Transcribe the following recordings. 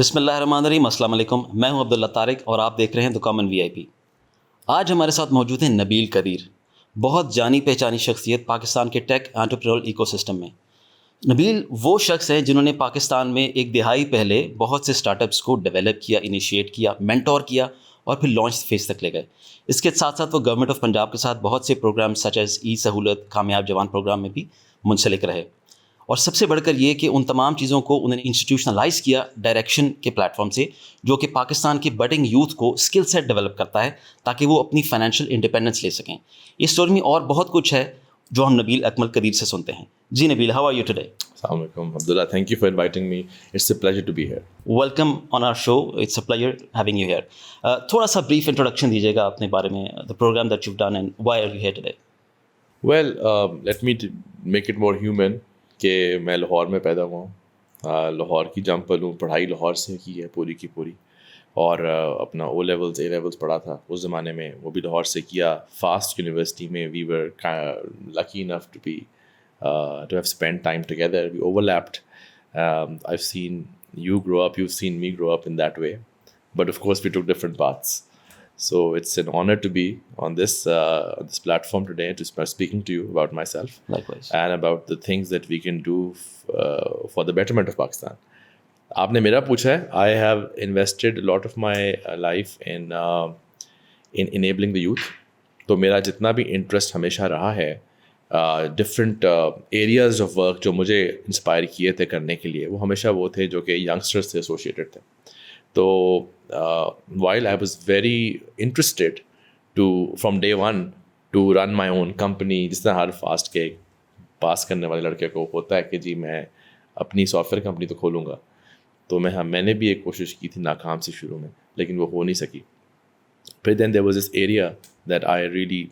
بسم اللہ الرحمن الرحیم. السلام علیکم. میں ہوں عبداللہ طارق اور آپ دیکھ رہے ہیں دا کامن وی آئی پی. آج ہمارے ساتھ موجود ہیں نبیل قدیر, بہت جانی پہچانی شخصیت پاکستان کے ٹیک انٹرپرینیورل ایکو سسٹم میں. نبیل وہ شخص ہیں جنہوں نے پاکستان میں ایک دہائی پہلے بہت سے اسٹارٹ اپس کو ڈیولپ کیا, انیشیٹ کیا, مینٹور کیا اور پھر لانچ فیز تک لے گئے. اس کے ساتھ ساتھ وہ گورنمنٹ آف پنجاب کے ساتھ بہت سے پروگرام سچ ایز ای سہولت, کامیاب جوان پروگرام میں بھی منسلک رہے. اور سب سے بڑھ کر یہ کہ ان تمام چیزوں کو انہوں نے انسٹیٹیوشنلائز کیا ڈائریکشن کے پلیٹ فارم سے, جو کہ پاکستان کے بڈنگ یوتھ کو اسکل سیٹ ڈیولپ کرتا ہے تاکہ وہ اپنی فائنینشیل انڈیپینڈنس لے سکیں. اس اسٹوری میں اور بہت کچھ ہے جو ہم نبیل اکمل قدیر سے سنتے ہیں. جی Nabeel, how are you today? السلام علیکم Abdullah, thank you for inviting me, it's a pleasure to be here. Welcome on our show, it's a pleasure having you here. تھوڑا سا بریف انٹروڈکشن دیجیے گا اپنے بارے میں, the programme that you done and why are you here today. Well let me make it more human کہ میں لاہور میں پیدا ہوا ہوں, لاہور کی جمپل ہوں, پڑھائی لاہور سے کی ہے پوری کی پوری, اور اپنا او لیولز اے لیولز پڑھا تھا اس زمانے میں, وہ بھی لاہور سے کیا. فاسٹ یونیورسٹی میں we were lucky enough to be to have spent time together. We overlapped. I've seen you grow up, you've seen me grow up in that way. But of course, we took different paths. So it's an honor to be on this platform today to start speaking to you about myself. Likewise. And about the things that we can do for the betterment of Pakistan. آپ نے میرا پوچھا ہے. I have invested a lot of my life in enabling the youth. تو میرا جتنا بھی interest ہمیشہ رہا ہے ڈفرنٹ ایریاز آف ورک جو مجھے انسپائر کیے تھے کرنے کے لیے, وہ ہمیشہ وہ تھے جو کہ ینگسٹرز سے ایسوسیٹیڈ تھے. تو while I was very interested to from day one to run my own company, جس طرح ہر فاسٹ کے پاس کرنے والے لڑکے کو ہوتا ہے کہ جی میں اپنی سافٹ ویئر کمپنی تو کھولوں گا. تو میں نے بھی ایک کوشش کی تھی ناکام سی شروع میں, لیکن وہ ہو نہیں سکی. پھر then there was this area that I really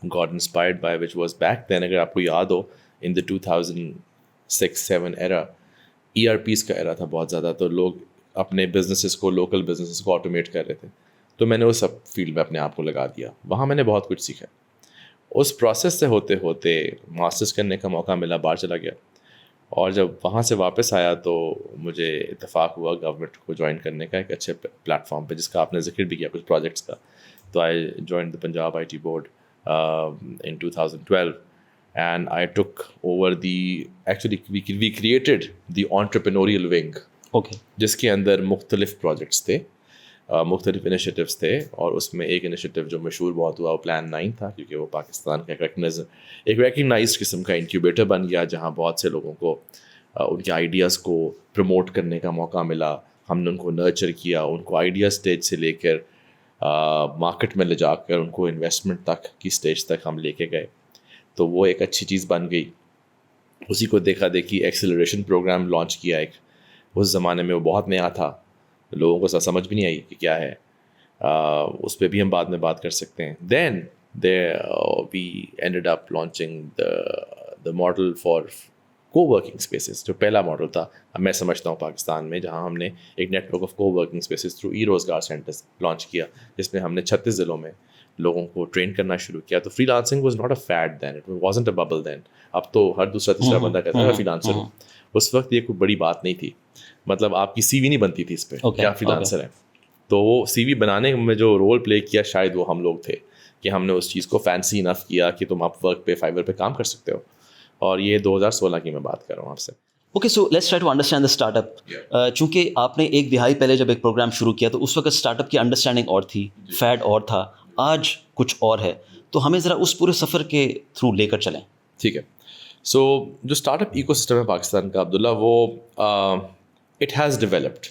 got inspired by, which was back then, اگر آپ کو یاد ہو, in the 2006-7 era, ERPs کا era تھا بہت زیادہ, تو لوگ اپنے بزنسز کو, لوکل بزنسز کو آٹومیٹ کر رہے تھے. تو میں نے اس سب فیلڈ میں اپنے آپ کو لگا دیا. وہاں میں نے بہت کچھ سیکھا. اس پروسیس سے ہوتے ہوتے ماسٹرز کرنے کا موقع ملا, باہر چلا گیا, اور جب وہاں سے واپس آیا تو مجھے اتفاق ہوا گورنمنٹ کو جوائن کرنے کا ایک اچھے پلیٹ فارم پہ, جس کا آپ نے ذکر بھی کیا کچھ پروجیکٹس کا. تو I join the Punjab I T board in 2012, and I took over actually we created the entrepreneurial wing. Okay. جس کے اندر مختلف پروجیکٹس تھے, مختلف انیشیٹیوز تھے, اور اس میں ایک انیشیٹیو جو مشہور بہت ہوا وہ پلان 9 تھا, کیونکہ وہ پاکستان کا ایک ریکگنائزڈ قسم کا انکیوبیٹر بن گیا, جہاں بہت سے لوگوں کو ان کے آئیڈیاز کو پروموٹ کرنے کا موقع ملا. ہم نے ان کو نرچر کیا, ان کو آئیڈیا اسٹیج سے لے کر مارکیٹ میں لے جا کر ان کو انویسٹمنٹ تک کی اسٹیج تک ہم لے کے گئے. تو وہ ایک اچھی چیز بن گئی. اسی کو دیکھا دیکھی ایکسیلریشن پروگرام لانچ کیا ایک, اس زمانے میں وہ بہت نیا تھا, لوگوں کو سمجھ بھی نہیں آئی کہ کیا ہے. اس پہ بھی ہم بعد میں بات کر سکتے ہیں. Then we ended up launching the model for co working spaces, جو پہلا ماڈل تھا میں سمجھتا ہوں پاکستان میں, جہاں ہم نے ایک نیٹ ورک آف کو ورکنگ اسپیسز تھرو ای روزگار سینٹرز لانچ کیا, جس میں ہم نے 36 ضلعوں میں لوگوں کو ٹرین کرنا شروع کیا. تو freelancing was not a fad then, it wasn't a bubble then. اب تو ہر دوسرا تیسرا بندہ کہتا ہے میں فری لانسر ہوں. اس وقت یہ کوئی بڑی بات نہیں تھی, مطلب آپ کی سی وی نہیں بنتی تھی اس پہ کیا فری لانسر ہے. تو وہ سی وی بنانے میں جو رول پلے کیا شاید وہ ہم لوگ تھے, کہ ہم نے اس چیز کو فینسی انف کیا کہ تم اپ ورک پہ, فائیور پہ کام کر سکتے ہو. اور یہ 2016 کی میں بات کر رہا ہوں آپ سے. Okay, so let's try to understand the startup. چونکہ آپ نے ایک دہائی پہلے جب ایک پروگرام شروع کیا تو اس وقت اسٹارٹ اپ کی انڈرسٹینڈنگ اور تھی, فیڈ اور تھا, آج کچھ اور ہے. تو ہمیں ذرا اس پورے سفر کے تھرو لے کر چلیں. ٹھیک ہے. سو جو اسٹارٹ اپ ایکو سسٹم ہے پاکستان کا عبداللہ, وہ it has developed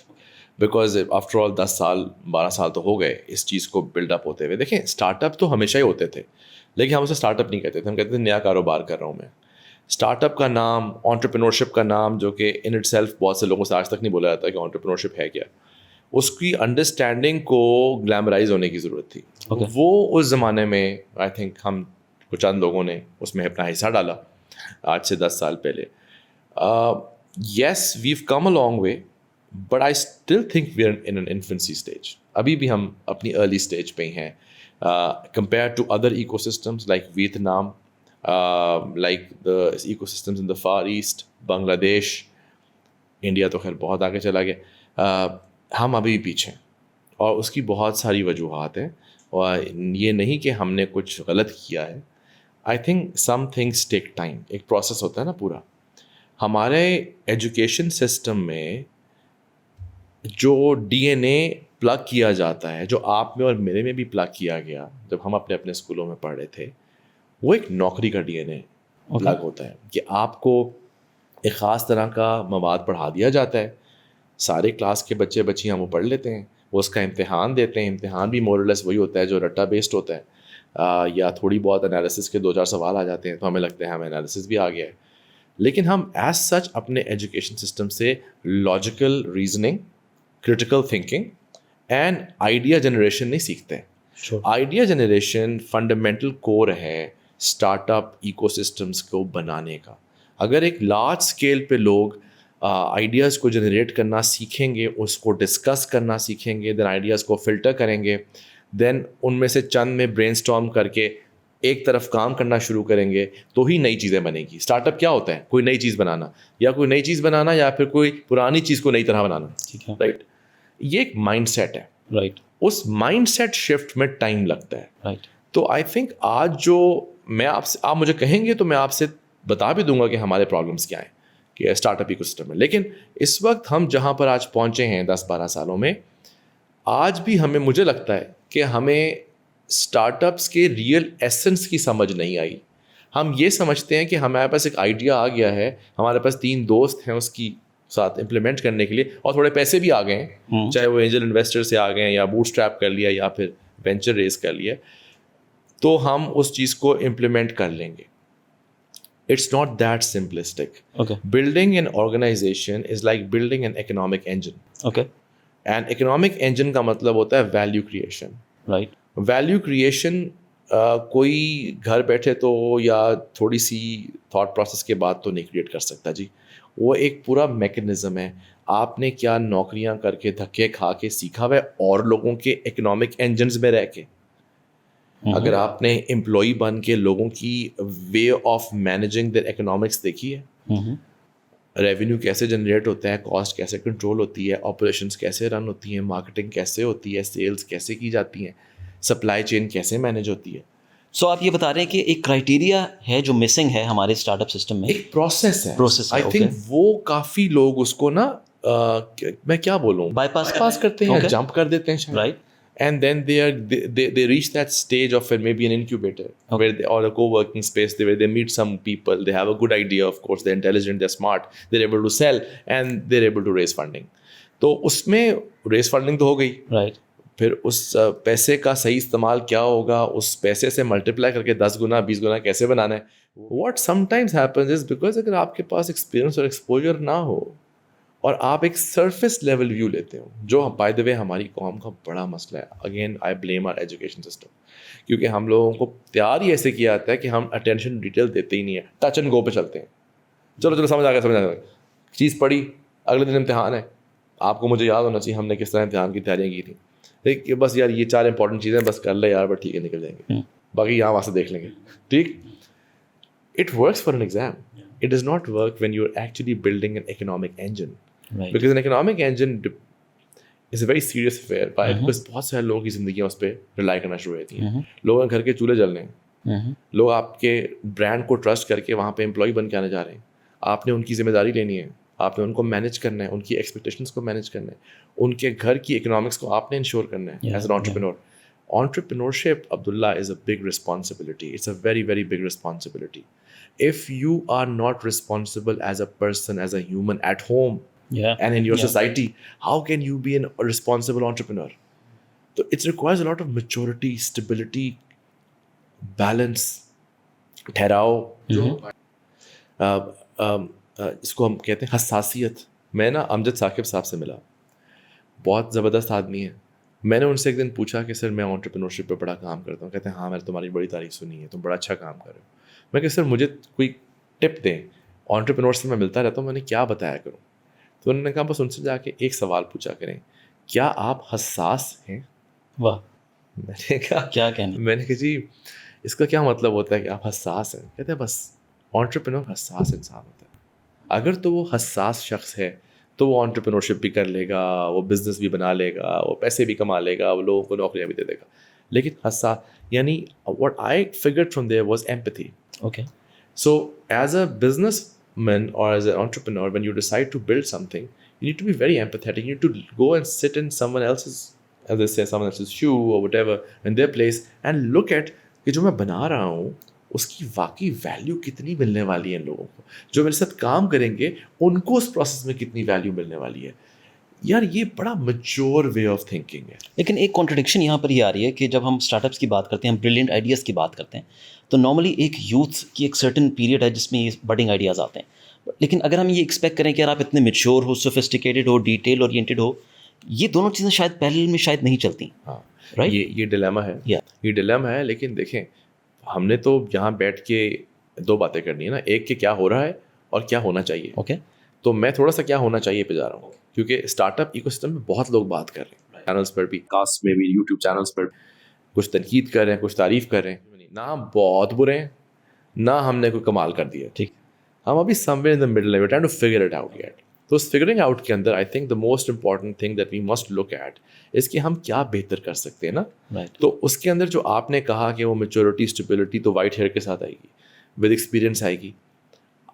because after all 10 سال 12 سال تو ہو گئے اس چیز کو بلڈ اپ ہوتے ہوئے. دیکھیں اسٹارٹ اپ تو ہمیشہ ہی ہوتے تھے, لیکن ہم اسے اسٹارٹ اپ نہیں کہتے تھے, ہم کہتے تھے نیا کاروبار کر رہا ہوں میں. اسٹارٹ اپ کا نام, انٹرپرینورشپ کا نام, جو کہ ان اٹ سیلف بہت سے لوگوں سے آج تک نہیں بولا جاتا کہ انٹرپرینورشپ ہے کیا, اس کی انڈرسٹینڈنگ کو گلیمرائز ہونے کی ضرورت تھی. وہ اس زمانے میں آئی تھنک ہم کچھ چند لوگوں نے اس میں اپنا حصہ ڈالا آج سے 10 سال پہلے. Yes we've come a long way, but I still think we are in an infancy stage. ابھی بھی ہم اپنی ارلی اسٹیج پہ ہی ہیں compare to other ecosystems like Vietnam, like the ecosystems in the Far East, Bangladesh, India تو خیر بہت آگے چلا گیا. ہم ابھی بھی پیچھے ہیں, اور اس کی بہت ساری وجوہات ہیں, اور یہ نہیں کہ ہم نے کچھ غلط کیا ہے. I think some things take time, ایک پروسیس ہوتا ہے نا پورا. ہمارے ایجوکیشن سسٹم میں جو ڈی این اے پلگ کیا جاتا ہے, جو آپ میں اور میرے میں بھی پلگ کیا گیا جب ہم اپنے اپنے اسکولوں میں پڑھ رہے تھے, وہ ایک نوکری کا ڈی این اے پلگ ہوتا ہے کہ آپ کو ایک خاص طرح کا مواد پڑھا دیا جاتا ہے, سارے کلاس کے بچے بچیاں وہ پڑھ لیتے ہیں, وہ اس کا امتحان دیتے ہیں, امتحان بھی مور اور لیس وہی ہوتا ہے جو رٹا بیسڈ ہوتا ہے, یا تھوڑی بہت انالیسس کے 2-4 سوال آ جاتے ہیں تو ہمیں لگتا ہے ہمیں انالیسس بھی آ گیا ہے. لیکن ہم ایز سچ اپنے ایجوکیشن سسٹم سے logical reasoning, critical thinking and idea generation نہیں سیکھتے. آئیڈیا جنریشن فنڈامنٹل کور ہے اسٹارٹ اپ ایکو سسٹمس کو بنانے کا. اگر ایک لارج اسکیل پہ لوگ آئیڈیاز کو جنریٹ کرنا سیکھیں گے, اس کو ڈسکس کرنا سیکھیں گے, دین آئیڈیاز کو فلٹر کریں گے, دین ان میں سے چند میں برین اسٹارم کر کے ایک طرف کام کرنا شروع کریں گے, تو ہی نئی چیزیں بنے گی. اسٹارٹ اپ کیا ہوتا ہے؟ کوئی نئی چیز بنانا, یا کوئی نئی چیز بنانا یا پھر کوئی پرانی چیز کو نئی طرح بنانا. رائٹ, یہ ایک مائنڈ سیٹ ہے. رائٹ, اس مائنڈ سیٹ شفٹ میں ٹائم لگتا ہے. رائٹ, تو آئی تھنک آج جو میں آپ مجھے کہیں گے تو میں آپ سے بتا بھی دوں گا کہ ہمارے پرابلمس کیا ہیں کہ اسٹارٹ اپ ایکو سسٹم میں. لیکن اس وقت ہم جہاں پر آج پہنچے ہیں 10-12 سالوں میں, آج بھی مجھے لگتا ہے کہ ہمیں اسٹارٹ اپس کے ریئل ایسنس کی سمجھ نہیں آئی. ہم یہ سمجھتے ہیں کہ ہمارے پاس ایک آئیڈیا آ گیا ہے, ہمارے پاس 3 دوست ہیں اس کی ساتھ امپلیمنٹ کرنے کے لیے, اور تھوڑے پیسے بھی آ گئے ہیں, چاہے وہ اینجل انویسٹر سے آ گئے ہیں یا بوٹ اسٹریپ کر لیا یا پھر وینچر ریز کر لیا, تو ہم اس چیز کو امپلیمنٹ کر لیں گے. It's not that simplistic. Okay. Building an organization is like building an economic engine. Okay. And economic engine کا مطلب ہوتا ہے value creation. Right. Value creation کوئی گھر بیٹھے تو یا تھوڑی سی تھاٹ پروسیس کے بعد تو نہیں کریٹ کر سکتا جی. وہ ایک پورا میکنزم ہے. آپ نے کیا نوکریاں کر کے دھکے کھا کے سیکھا ہوا ہے اور لوگوں کے اکنامک انجنز میں رہ کے. اگر آپ نے امپلائی بن کے لوگوں کی way of managing there economics دیکھی ہے, ریونیو کیسے جنریٹ ہوتا ہے, کاسٹ کیسے کنٹرول ہوتی ہے, آپریشنس کیسے رن ہوتی ہیں, مارکیٹنگ کیسے ہوتی ہے, سیلس کیسے کی جاتی ہیں, سپلائی چین کیسے مینیج ہوتی ہے. سو آپ یہ بتا رہے ہیں کہ ایک کرائٹیریا ہے جو مسنگ ہے ہمارے اسٹارٹ اپ سسٹم میں, ایک پروسیس ہے. آئی تھنک وہ کافی لوگ اس کو نا میں کیا بولوں, بائی پاس کرتے ہیں, جمپ کر دیتے ہیں. Right. And then they reach that stage of maybe an incubator, or a co-working space where they meet some people, they have a good idea, of course, they're intelligent, they're smart, they're able to sell, and they're able to raise funding. تو اس میں raise funding تو ہو گئی. Right. پھر اس پیسے کا صحیح استعمال کیا ہوگا, اس پیسے سے ملٹیپلائی کر کے 10 گنا 20 گنا کیسے بنانا ہے. What sometimes happens is because اگر آپ کے پاس ایکسپیرینس اور ایکسپوجر نہ ہو اور آپ ایک سرفیس لیول ویو لیتے ہو, جو بائی دا وے ہماری قوم کا بڑا مسئلہ ہے. Again I blame our education system, کیونکہ ہم لوگوں کو تیار ہی ایسے کیا جاتا ہے کہ ہم اٹینشن ڈیٹیل دیتے ہی نہیں ہیں, ٹچ اینڈ گو پہ چلتے ہیں. چلو سمجھ آ گیا, چیز پڑھی, اگلے دن امتحان ہے. آپ کو مجھے یاد ہونا چاہیے ہم نے کس طرح امتحان کی تیاریاں کی تھیں. دیکھ بس یار یہ 4 امپورٹنٹ چیزیں بس کر لے یار, بس ٹھیک ہے نکل جائیں گے, باقی یہاں وہاں سے دیکھ لیں گے. ٹھیک. It works for an exam, it does not work when you are actually building an economic engine. Right. Because an economic engine is a very serious affair. Because بہت سارے لوگوں کی زندگیاں اس پہ ریلائی کرنا شروع ہوتی ہیں. لوگ گھر کے چولہے جل رہے ہیں, لوگ آپ کے برانڈ کو ٹرسٹ کر کے وہاں پہ امپلائی بن کے آنے جا رہے ہیں. آپ نے ان کی ذمہ داری لینی ہے, آپ نے ان کو مینیج کرنا ہے, ان کی ایکسپیکٹیشنس کو مینیج کرنا ہے, ان کے گھر کی اکنامکس کو آپ نے انشور کرنا ہے as an entrepreneur. Entrepreneurship, Abdullah, is a big responsibility. It's a very, very big responsibility. If you are not responsible as a person, as a human at home, and in your society, how can you be a responsible entrepreneur? So it requires a lot of maturity, stability, balance, ٹھہراؤ, اس کو ہم کہتے ہیں حساسیت. میں نا امجد ثاقب صاحب سے ملا, بہت زبردست آدمی ہے. میں نے ان سے ایک دن پوچھا کہ سر میں انٹرپرینورشپ پہ بڑا کام کرتا ہوں. کہتے ہیں ہاں میں نے تمہاری بڑی تعریف سنی ہے, تم بڑا اچھا کام کر رہے ہو. میں کہ سر مجھے کوئی ٹپ دیں, انٹرپرینور سے میں ملتا رہتا ہوں, میں نے کیا بتایا کروں. تو انہوں نے کہا بس ان سے جا کے ایک سوال پوچھا کریں, کیا آپ حساس ہیں؟ واہ. میں نے کہا کیا کہنا, میں نے کہا جی اس کا کیا مطلب ہوتا ہے کہ آپ حساس ہیں؟ کہتے ہیں بس انٹرپرینور حساس انسان ہوتا ہے. اگر تو وہ حساس شخص ہے تو وہ انٹرپرینورشپ بھی کر لے گا, وہ بزنس بھی بنا لے گا, وہ پیسے بھی کما لے گا, وہ لوگوں کو نوکریاں بھی دے دے گا. لیکن یعنی what I figured from there was empathy. Okay. So as a businessman or as an entrepreneur, when you decide to build something, you need to be very empathetic. You need to go and sit in someone else's, as they say, someone else's shoe or whatever, in their place, and look at کہ جو میں بنا رہا ہوں اس کی واقعی value کتنی ملنے والی ہے ان لوگوں کو, جو میرے ساتھ کام کریں گے ان کو اس پروسیس میں کتنی ویلیو ملنے والی ہے. یار یہ بڑا میچور وے آف تھنکنگ ہے. لیکن ایک کانٹرڈکشن یہاں پر یہ آ رہی ہے کہ جب ہم اسٹارٹ اپس کی بات کرتے ہیں, ہم بریلینٹ آئیڈیاز کی بات کرتے ہیں, تو نارملی ایک یوتھ کی ایک سرٹن پیریڈ ہے جس میں یہ بڈنگ آئیڈیاز آتے ہیں. لیکن اگر ہم یہ ایکسپیکٹ کریں کہ یار آپ اتنے میچور ہو, سوفسٹیکیٹڈ ہو, ڈیٹیل اورینٹیڈ ہو, یہ دونوں چیزیں شاید پہلے میں شاید نہیں چلتی. ہاں رائٹ, یہ ڈیلیما ہے, یہ ڈیلیما ہے. لیکن دیکھیں ہم نے تو یہاں بیٹھ کے دو باتیں کرنی ہے نا, ایک کہ کیا ہو رہا ہے اور کیا ہونا چاہیے. اوکے, تو میں تھوڑا سا کیا ہونا چاہیے پہ جا رہا ہوں, کیونکہ اسٹارٹ اپ ایکو سسٹم میں بہت لوگ بات کر رہے ہیں, چینلس پر بھی, کاسٹ میں بھی, یوٹیوب چینلس پر کچھ تنقید کر رہے ہیں, کچھ تعریف کر رہے ہیں. نہ ہم بہت برے ہیں نہ ہم نے کوئی کمال کر دیا. ٹھیک, ہم ابھی somewhere in the middle, we trying to figure it out yet. تو اس فگرنگ آؤٹ کے اندر I think the most important thing that we must look at is کہ ہم کیا بہتر کر سکتے ہیں نا. تو اس کے اندر جو آپ نے کہا کہ وہ میچورٹی, اسٹیبلٹی, تو وائٹ ہیئر کے ساتھ آئے گی, ود ایکسپیرئنس آئے گی.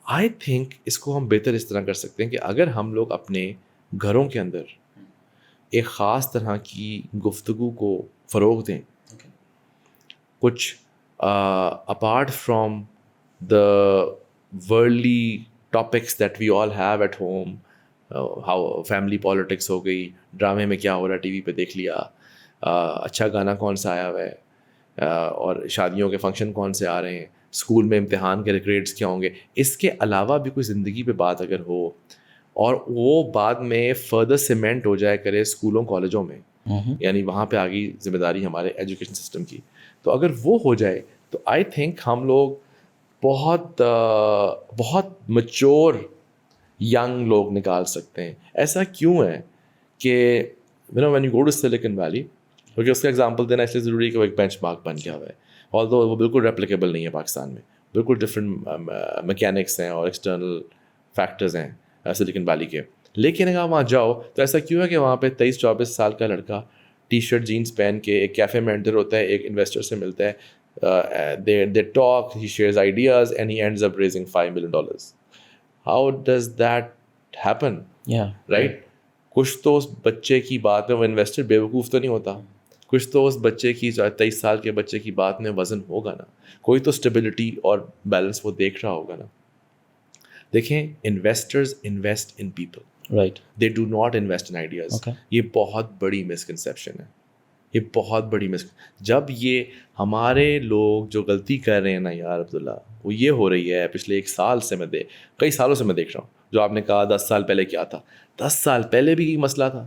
آئی تھنک اس کو ہم بہتر اس طرح کر سکتے ہیں کہ اگر ہم لوگ اپنے گھروں کے اندر ایک خاص طرح کی گفتگو کو فروغ دیں, کچھ apart from the worldly topics that we all have at home, how family politics ہو گئی, ڈرامے میں کیا ہو رہا ہے ٹی وی پہ دیکھ لیا, اچھا گانا کون سا آیا ہوا ہے, اور شادیوں کے فنکشن کون سے آ رہے ہیں, اسکول میں امتحان کے گریڈس کیا ہوں گے. اس کے علاوہ بھی کوئی زندگی پہ بات اگر ہو اور وہ بعد میں فردر سیمنٹ ہو جائے کرے اسکولوں کالجوں میں, یعنی وہاں پہ آ گئی ذمہ داری ہمارے ایجوکیشن سسٹم کی, تو اگر وہ ہو جائے تو آئی تھنک ہم لوگ بہت میچور ینگ لوگ نکال سکتے ہیں. ایسا کیوں ہے کہ when you go to Silicon Valley, کیونکہ اس کا ایگزامپل دینا اس لیے ضروری ہے کہ وہ ایک بینچ مارک بن گیا ہوا ہے, آلدو وہ بالکل ریپلیکیبل نہیں ہے پاکستان میں, بالکل ڈفرینٹ میکینکس ہیں اور ایکسٹرنل فیکٹرز ہیں سلیکن ویلی کے. لیکن اگر وہاں جاؤ تو ایسا کیوں ہے کہ وہاں پہ 23-24 سال کا لڑکا ٹی شرٹ جینس پہن کے ایک کیفے میں انٹر ہوتا ہے, ایک انویسٹر سے ملتا ہے, they talk, he shares ideas and he ends up raising $5 million. How does that happen? yeah, right? کچھ تو اس بچے کی بات میں, وہ انویسٹر بیوقوف تو نہیں ہوتا, کچھ تو اس بچے کی 23 سال کے بچے کی بات میں وزن ہوگا نا, کوئی تو اسٹیبلٹی اور بیلنس وہ دیکھ رہا ہوگا نا. دیکھیں investors invest in people, right, they do not invest in ideas. یہ بہت بڑی مسکنسیپشن ہے, یہ بہت بڑی جب یہ ہمارے لوگ جو غلطی کر رہے ہیں نا یار عبداللہ, وہ یہ ہو رہی ہے پچھلے 1 سال سے, کئی سالوں سے میں دیکھ رہا ہوں. جو آپ نے کہا 10 سال پہلے کیا تھا, 10 سال پہلے بھی یہی مسئلہ تھا,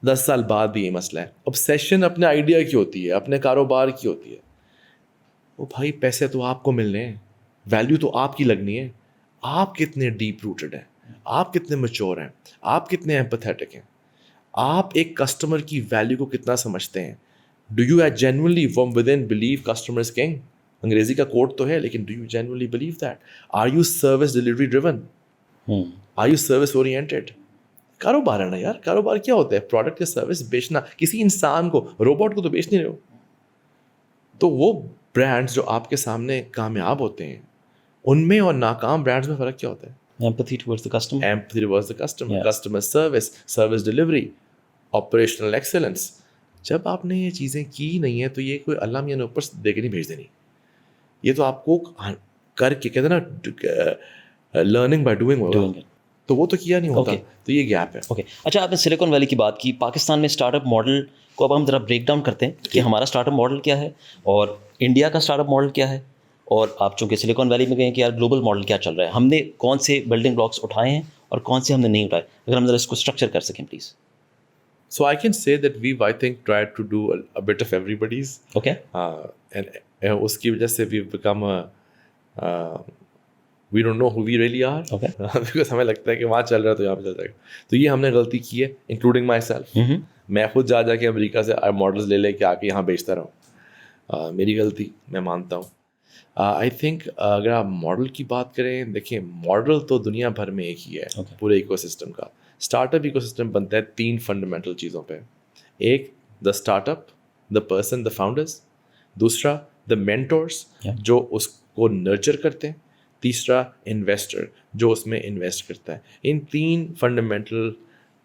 10 سال بعد بھی یہی مسئلہ ہے. obsession اپنے آئیڈیا کی ہوتی ہے, اپنے کاروبار کی ہوتی ہے. وہ بھائی پیسے تو آپ کو ملنے ہیں, ویلیو تو آپ کی لگنی ہے. آپ کتنے ڈیپ روٹڈ ہیں, آپ کتنے میچور ہیں, آپ کتنے ایمپیتھیٹک ہیں, آپ ایک کسٹمر کی ویلیو کو کتنا سمجھتے ہیں. Do you genuinely from within believe customer is king, انگریزی کا کوٹ تو ہے لیکن do you genuinely believe that. Are you service delivery driven, are you service oriented. کاروبار ہے نا یار, کاروبار کیا ہوتا ہے, پروڈکٹ یا سروس بیچنا, کسی انسان کو, روبوٹ کو تو بیچ نہیں رہے ہو. تو وہ برانڈس جو آپ کے سامنے کامیاب ہوتے ہیں ان میں اور ناکام برانڈس میں فرق کیا ہوتا ہے؟ empathy towards the customer, empathy towards the customer, Yeah. customer service delivery, operational excellence. جب آپ نے یہ چیزیں کی نہیں ہیں تو یہ کوئی اللہ میاں نے اوپر سے دے کے نہیں بھیج دینی, یہ تو آپ کو کر کے کہتے ہیں نا لرننگ بائی ڈوئنگ ہوگا, تو وہ تو کیا نہیں ہوتا. تو یہ گیپ ہے. اوکے, اچھا آپ نے سلیکن ویلی کی بات کی, پاکستان میں اسٹارٹ اپ ماڈل کو اب ہم ذرا بریک ڈاؤن کرتے ہیں کہ ہمارا اسٹارٹ اپ ماڈل کیا ہے اور انڈیا کا اسٹارٹ اپ ماڈل کیا ہے, اور آپ چونکہ سلیکن ویلی میں گئے کہ یار گلوبل ماڈل کیا چل رہا ہے, ہم نے کون سے بلڈنگ بلاکس اٹھائے ہیں اور کون سے ہم نے نہیں اٹھائے, اگر ہم ذرا اس کو اسٹرکچر کر سکیں please. So I can say that we've, I think, tried to do a bit of everybody's. Okay. And اس کی وجہ سے we've become we don't know who we really are. Okay. Because ہمیں لگتا ہے کہ وہاں چل رہا ہے تو یہاں پہ چل جائے گا. تو یہ ہم نے غلطی کی ہے, انکلوڈنگ مائی سیلف. میں خود جا کے امریکہ سے ماڈلس لے کے آ کے یہاں بیچتا رہا ہوں. میری غلطی, میں مانتا ہوں. آئی تھنک اگر آپ ماڈل کی بات کریں, دیکھیں ماڈل تو دنیا بھر میں ایک ہی ہے پورے ایکو سسٹم کا. اسٹارٹ اپ ایکو سسٹم بنتا ہے 3 فنڈامنٹل چیزوں پہ. ایک the start up, the person, the founders. دوسرا دا مینٹورس جو اس کو نرچر کرتے ہیں. تیسرا انویسٹر جو اس میں انویسٹ کرتا ہے. ان 3 فنڈامنٹل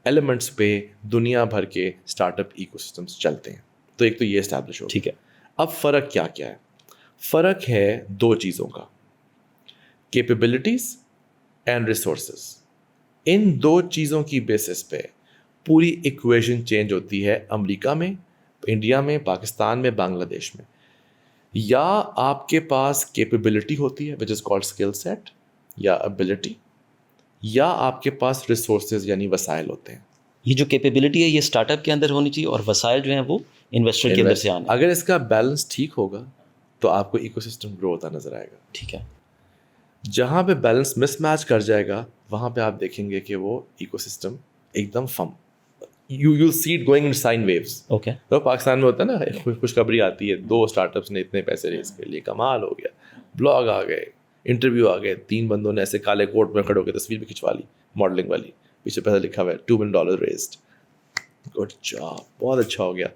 ایلیمنٹس پہ دنیا بھر کے اسٹارٹ اپ ایکو سسٹمس چلتے ہیں. تو ایک تو یہ اسٹیبلش ہو. ٹھیک ہے. اب فرق کیا کیا ہے؟ فرق ہے 2 چیزوں کا, کیپیبلٹیز اینڈ ریسورسز. ان 2 چیزوں کی بیسس پہ پوری ایکویشن چینج ہوتی ہے امریکہ میں, انڈیا میں, پاکستان میں, بنگلہ دیش میں. یا آپ کے پاس کیپیبلٹی ہوتی ہے وچ از کالڈ اسکل سیٹ یا ابلٹی, یا آپ کے پاس ریسورسز یعنی وسائل ہوتے ہیں. یہ جو کیپیبلٹی ہے یہ اسٹارٹ اپ کے اندر ہونی چاہیے اور وسائل جو ہیں وہ انویسٹر کے اندر سے آنے. اگر اس کا بیلنس ٹھیک ہوگا تو آپ کو ایکو سسٹم گرو ہوتا نظر آئے گا. ٹھیک ہے. جہاں پہ بیلنس مس میچ کر جائے گا وہاں پہ آپ دیکھیں گے کہ وہ ایکو سسٹم ایک دم you'll see it going in sine waves. Okay. تو پاکستان میں ہوتا ہے نا, خوشخبری آتی ہے 2 اسٹارٹ اپس نے اتنے پیسے ریز کر لیے, کمال ہو گیا, بلاگ آ گئے, انٹرویو آ گئے, 3 بندوں نے ایسے کالے کوٹ میں کھڑے ہو کے تصویر بھی کھنچوا لی ماڈلنگ والی, پیچھے پیسہ لکھا ہوا ہے $2 million ریزڈ. گڈ جاب, بہت اچھا ہو گیا.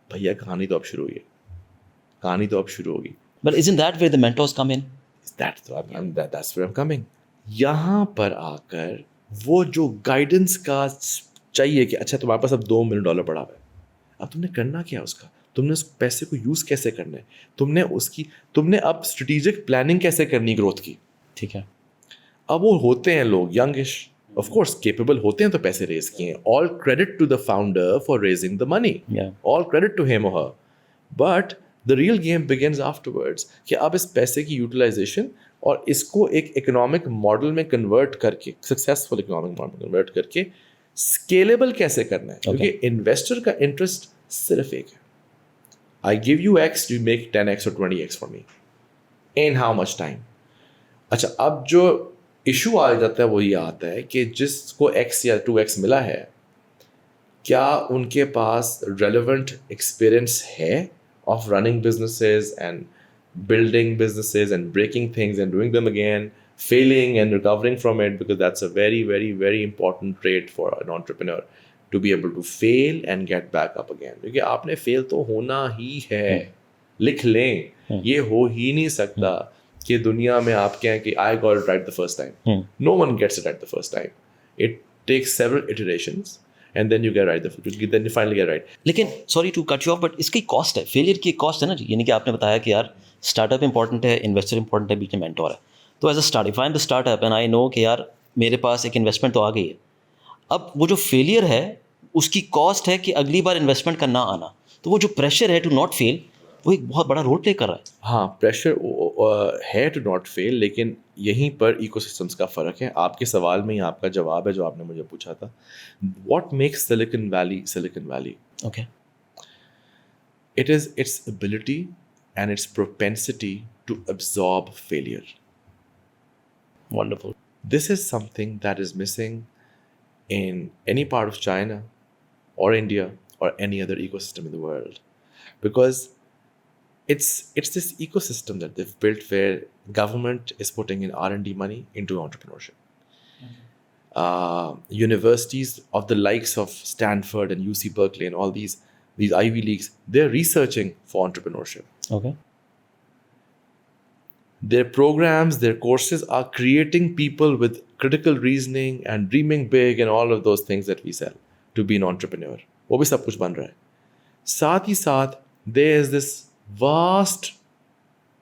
بھیا کہانی تو اب شروع ہوئی ہے, کہانی تو اب شروع ہوگی. But isn't that where the mentors come in? That's where I'm coming. یہاں پر آ کر وہ جو گائیڈنس کا چاہیے کہ اچھا تمہارے پاس اب $2 million پڑا ہوا ہے, اب تم نے کرنا کیا اس کا, تم نے اس پیسے کو یوز کیسے کرنا ہے, تم نے اب اسٹریٹجک پلاننگ کیسے کرنی گروتھ کی. ٹھیک ہے. اب وہ ہوتے ہیں لوگ ینگش, آف کورس کیپیبل ہوتے ہیں تو پیسے ریز کیے ہیں. All credit to the founder for raising the money, all credit to him or her. But the real game begins afterwards کہ اب اس پیسے کی یوٹیلائزیشن اور اس کو ایک اکنامک ماڈل میں کنورٹ کر کے, سکسیزفل اکنامک ماڈل میں کنورٹ کر کے اسکیلیبل کیسے کرنا ہے. کیونکہ انویسٹر کا انٹرسٹ صرف ایک ہے, I give you X, you make 10x or 20x for me in how much time. اچھا, اب جو ایشو آ جاتا ہے وہ یہ آتا ہے کہ جس کو x یا 2x ملا ہے, کیا ان کے پاس ریلیونٹ ایکسپیرئنس ہے of running businesses and building businesses and breaking things and doing them again, failing and recovering from it, because that's a very, very, very important trait for an entrepreneur, to be able to fail and get back up again. کیونکہ آپ نے فیل تو ہونا ہی ہے, لکھ لیں, یہ ہو ہی نہیں سکتا کہ دنیا میں آپ کہیں کہ I got it right the first time. No one gets it right the first time. It takes several iterations and then you get right, then you finally get right. لیکن sorry to cut you off, but اس کی cost ہے, failure کی cost ہے نا جی. یعنی کہ آپ نے بتایا کہ یار اسٹارٹ اپ امپورٹنٹ ہے, انویسٹر امپورٹنٹ ہے, بیچ میں مینٹور ہے. تو as a startup I am the startup and I know کہ یار میرے پاس ایک انویسٹمنٹ تو آ گئی ہے, اب وہ جو فیلئر ہے اس کی کاسٹ ہے کہ اگلی بار انویسٹمنٹ کا نہ آنا. تو وہ جو پریشر ہے ٹو ناٹ فیل وہ ایک بہت بڑا رول پلے کر رہا ہے. ہاں, پریشر ہے ٹو ناٹ فیل, لیکن یہیں پر ایکو سسٹمس کا فرق ہے. آپ کے سوال میں ہی آپ کا جواب ہے جو آپ نے مجھے پوچھا تھا, what makes silicon valley silicon valley. Okay. It is its ability and its propensity to absorb failure. Wonderful. This is something that is missing in any part of China or India or any other ecosystem in the world, because it's this ecosystem that they've built where government is putting in R&D money into entrepreneurship. Universities of the likes of Stanford and UC Berkeley and all these Ivy Leagues, they're researching for entrepreneurship. Okay. Their programs, their courses are creating people with critical reasoning and dreaming big and all of those things that we sell to be an entrepreneur. وہ بھی سب کچھ بن رہا ہے. ساتھ ہی ساتھ there is this vast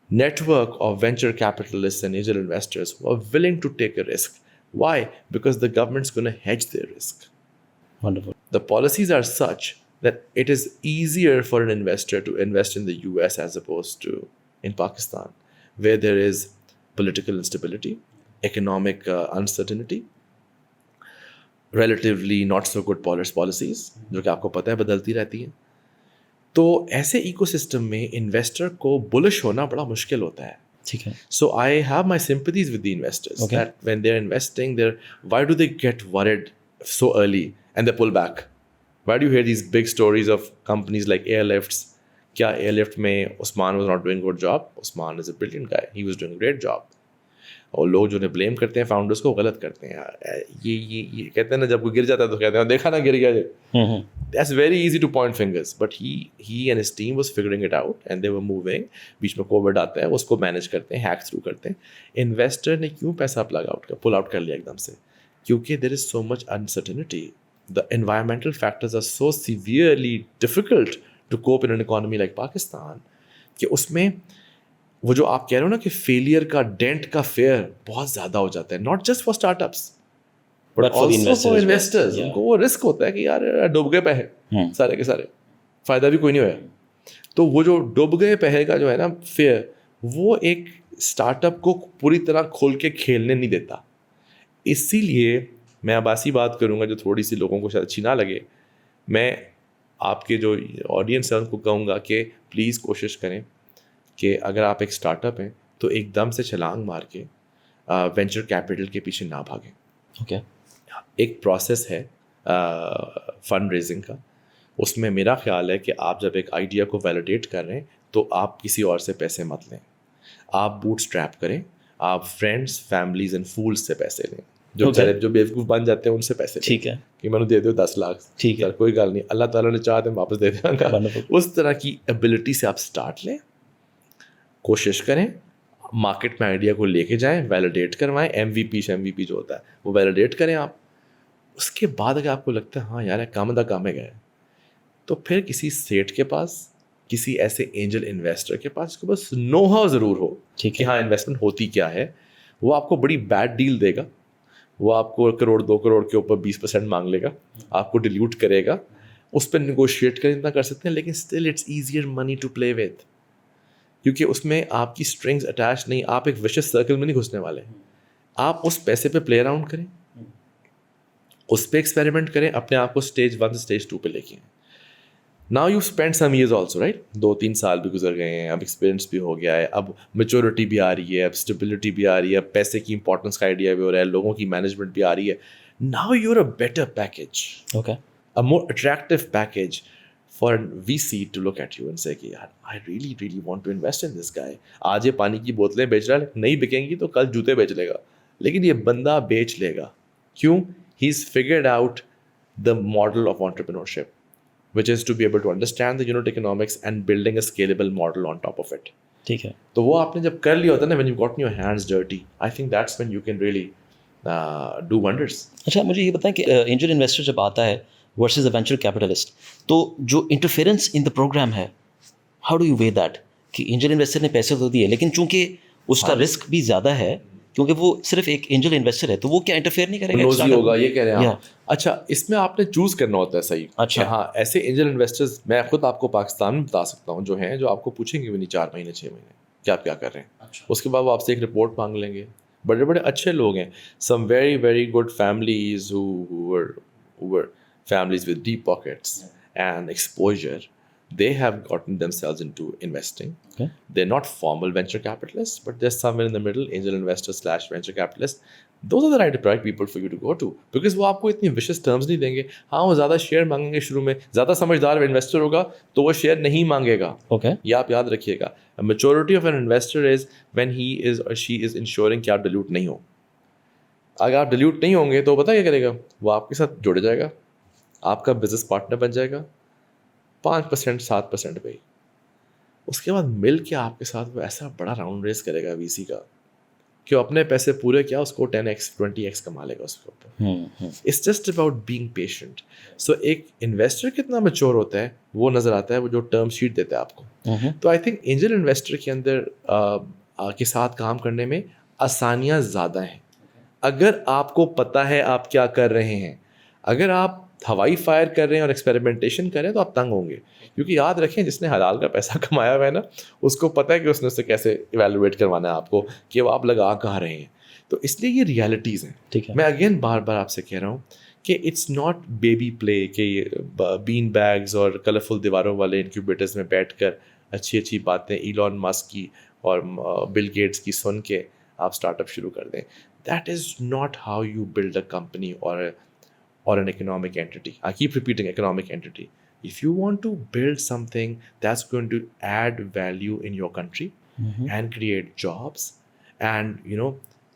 network of venture capitalists and angel investors who are willing to take a risk. Why? Because the government's going to hedge their risk. Wonderful. The policies are such that it is easier for an investor to invest in the US as opposed to in Pakistan, where there is political instability, economic uncertainty, relatively not so good policies, جو کہ آپ کو پتہ ہے بدلتی رہتی ہیں. تو ایسے ایکو سسٹم میں انویسٹر کو بلش ہونا بڑا مشکل ہوتا ہے. ٹھیک ہے. So I have my sympathies with the investors. Okay. That when they're investing, why do they get worried so early and they pull back? Why do you hear these big stories of companies like Airlifts? Kya Airlift mein Usman was not doing a good job? Usman is a brilliant guy. He was doing a great job. اور لوگ جو انہیں blame کرتے ہیں founders کو غلط کرتے ہیں. یہ کہتے ہیں نا جب کوئی گر جاتا ہے تو کہتے ہیں دیکھا نا گر گیا. That's very easy to point fingers, but he and his team was figuring it out and they were moving. بیچ میں کووڈ آتا ہے, اس کو مینیج کرتے ہیں, ہیک تھرو کرتے ہیں. انویسٹر نے کیوں پیسہ پل آؤٹ کر لیا ایک دم سے؟ کیونکہ there is so much uncertainty. The environmental factors are so severely difficult to cope in an economy like Pakistan کہ اس میں وہ جو آپ کہہ رہے ہو نا کہ فیلئر کا ڈینٹ کا فیئر بہت زیادہ ہو جاتا ہے, not just for startups but also for investors. ان کو وہ رسک ہوتا ہے کہ یار ڈوب گئے پیسے سارے کے سارے, فائدہ بھی کوئی نہیں ہوا. تو وہ جو ڈوب گئے پیسے کا جو ہے نا فیئر, وہ ایک اسٹارٹ اپ کو پوری طرح کھول کے کھیلنے نہیں دیتا. اسی لیے میں اب ایسی بات کروں گا جو تھوڑی سی لوگوں کو شاید اچھی نہ لگے. میں آپ کے جو آڈینس ہے ان کو کہوں گا کہ پلیز کوشش کریں کہ اگر آپ ایک اسٹارٹ اپ ہیں تو ایک دم سے چھلانگ مار کے وینچر کیپٹل کے پیچھے نہ بھاگیں. اوکے, ایک پروسیس ہے فنڈ ریزنگ کا. اس میں میرا خیال ہے کہ آپ جب ایک آئیڈیا کو ویلیڈیٹ کر رہے ہیں تو آپ کسی اور سے پیسے مت لیں, آپ بوٹ اسٹریپ کریں, آپ فرینڈس, فیملیز اینڈ فولس سے پیسے لیں. جو بیوقوف بن جاتے ہیں ان سے پیسے لیں. ٹھیک ہے کہ میں نے دے دو 10 لاکھ, ٹھیک ہے کوئی گل نہیں, اللہ تعالیٰ نے چاہا تو واپس دے دیں گا. اس طرح کی ایبلٹی سے آپ اسٹارٹ لیں, کوشش کریں, مارکیٹ میں آئیڈیا کو لے کے جائیں, ویلیڈیٹ کروائیں. ایم وی پی جو ہوتا ہے وہ ویلیڈیٹ کریں آپ. اس کے بعد اگر آپ کو لگتا ہے ہاں یار کام ہے گئے, تو پھر کسی سیٹ کے پاس, کسی ایسے اینجل انویسٹر کے پاس, اس کے پاس نو ہاؤ ضرور ہو کہ ہاں انویسٹمنٹ ہوتی کیا ہے. وہ آپ کو بڑی بیڈ ڈیل دے گا, وہ آپ کو 1 کروڑ 2 کروڑ کے اوپر 20% مانگ لے گا, آپ کو ڈیلیوٹ کرے گا. اس پہ نیگوشیٹ کریں اتنا کر سکتے ہیں, لیکن still it's easier money to play with, کیونکہ اس میں آپ کی اسٹرنگس اٹیچ نہیں. آپ ایک وشس سرکل میں نہیں گھسنے والے. آپ اس پیسے پہ پلے اراؤنڈ کریں, اس پہ ایکسپیریمنٹ کریں, اپنے آپ کو اسٹیج 1 سے اسٹیج 2 پہ لے کے. Now you spend some years also right, 2-3 سال بھی گزر گئے ہیں, اب ایکسپیرینس بھی ہو گیا ہے, اب میچورٹی بھی آ رہی ہے, اب اسٹیبلٹی بھی آ رہی ہے, اب پیسے کی امپورٹنس کا آئیڈیا بھی ہو رہا ہے, لوگوں کی مینجمنٹ بھی آ رہی ہے. Now you are a better package, okay, a more attractive package for VC to look at you and say کہ یار I really want to invest in this guy. آج یہ پانی کی بوتلیں بیچ رہا ہے, نہیں بکیں گی تو کل جوتے بیچ لے گا, لیکن یہ بندہ بیچ لے گا. کیوں؟ He's figured out the model of entrepreneurship, which is to be able to understand the unit economics and building a scalable model on top of it. ٹھیک ہے. تو وہ آپ نے جب کر لیا ہوتا ہے نا, when you've gotten your hands dirty, I think that's when you can really do wonders. اچھا مجھے یہ بتائیں کہ اینجل انویسٹر جب آتا ہے ورسز اے وینچر کیپٹلسٹ, تو جو انٹرفیئرنس ان دا پروگرام ہے, how do you way that کہ اینجل انویسٹر نے پیسے تو دیے لیکن چونکہ اس کا رسک بھی زیادہ ہے, کیونکہ وہ صرف ایک اینجل انویسٹر ہے, تو وہ کیا انٹرفیئر نہیں کرے گا, ہوگا یہ کہہ رہے ہیں آپ. اچھا اس میں آپ نے چوز کرنا ہوتا ہے صحیح. اچھا ہاں, ایسے اینجل انویسٹرز میں خود آپ کو پاکستان میں بتا سکتا ہوں جو ہیں, جو آپ کو پوچھیں گے بھی نہیں 4 مہینے 6 مہینے کہ آپ کیا کر رہے ہیں. اس کے بعد وہ آپ سے ایک رپورٹ مانگ لیں گے. بڑے بڑے اچھے لوگ ہیں, some very good families who were families with deep pockets and exposure, they have gotten themselves into investing. Okay. They're not formal venture capitalists, but they're somewhere in the middle, angel investors / venture capitalists. Those are the right people for you to go to, because وہ آپ کو اتنی vicious terms نہیں دیں گے. ہاں وہ زیادہ شیئر مانگیں گے شروع میں, زیادہ سمجھدار انویسٹر ہوگا تو وہ شیئر نہیں مانگے گا. اوکے, یہ آپ یاد رکھیے گا. Maturity of an investor is when he is or she is ensuring کہ آپ ڈیلیوٹ نہیں ہو. اگر آپ ڈیلیوٹ نہیں ہوں گے تو پتہ کیا کرے گا, وہ آپ کے ساتھ جڑ جائے گا, آپ کا بزنس پارٹنر بن جائے گا 5% 7% پہ ہی. اس کے بعد مل کے آپ کے ساتھ وہ ایسا بڑا راؤنڈ ریس کرے گا VC کا کہ اپنے پیسے پورے کیا اس کو 10x 20x کما لے گا اس کے اوپر. It's just about being patient. So ایک انویسٹر کتنا میچور ہوتا ہے وہ نظر آتا ہے وہ جو ٹرم شیٹ دیتا ہے آپ کو. تو آئی تھنک اینجل انویسٹر کے اندر کے ساتھ کام کرنے میں آسانیاں زیادہ ہیں اگر آپ کو پتہ ہے آپ کیا کر رہے ہیں. اگر آپ ہوائی فائر کر رہے ہیں اور ایکسپیریمنٹیشن کر رہے ہیں تو آپ تنگ ہوں گے, کیونکہ یاد رکھیں جس نے حلال کا پیسہ کمایا ہوا ہے نا, اس کو پتہ ہے کہ اس نے اسے کیسے ایویلویٹ کروانا ہے آپ کو, کہ وہ آپ لگا کہاں رہے ہیں. تو اس لیے یہ ریالٹیز ہیں. ٹھیک ہے, میں اگین بار بار آپ سے کہہ رہا ہوں کہ اٹس ناٹ بیبی پلے کہ بین بیگز اور کلرفل دیواروں والے انکیوبیٹرز میں بیٹھ کر اچھی باتیں ایلون مسک کی اور بل گیٹس کی سن کے آپ اسٹارٹ اپ شروع کر دیں. That is not how you build a company or an economic entity. I keep repeating economic entity. If you want to build something that's going to add value in your country and create jobs and,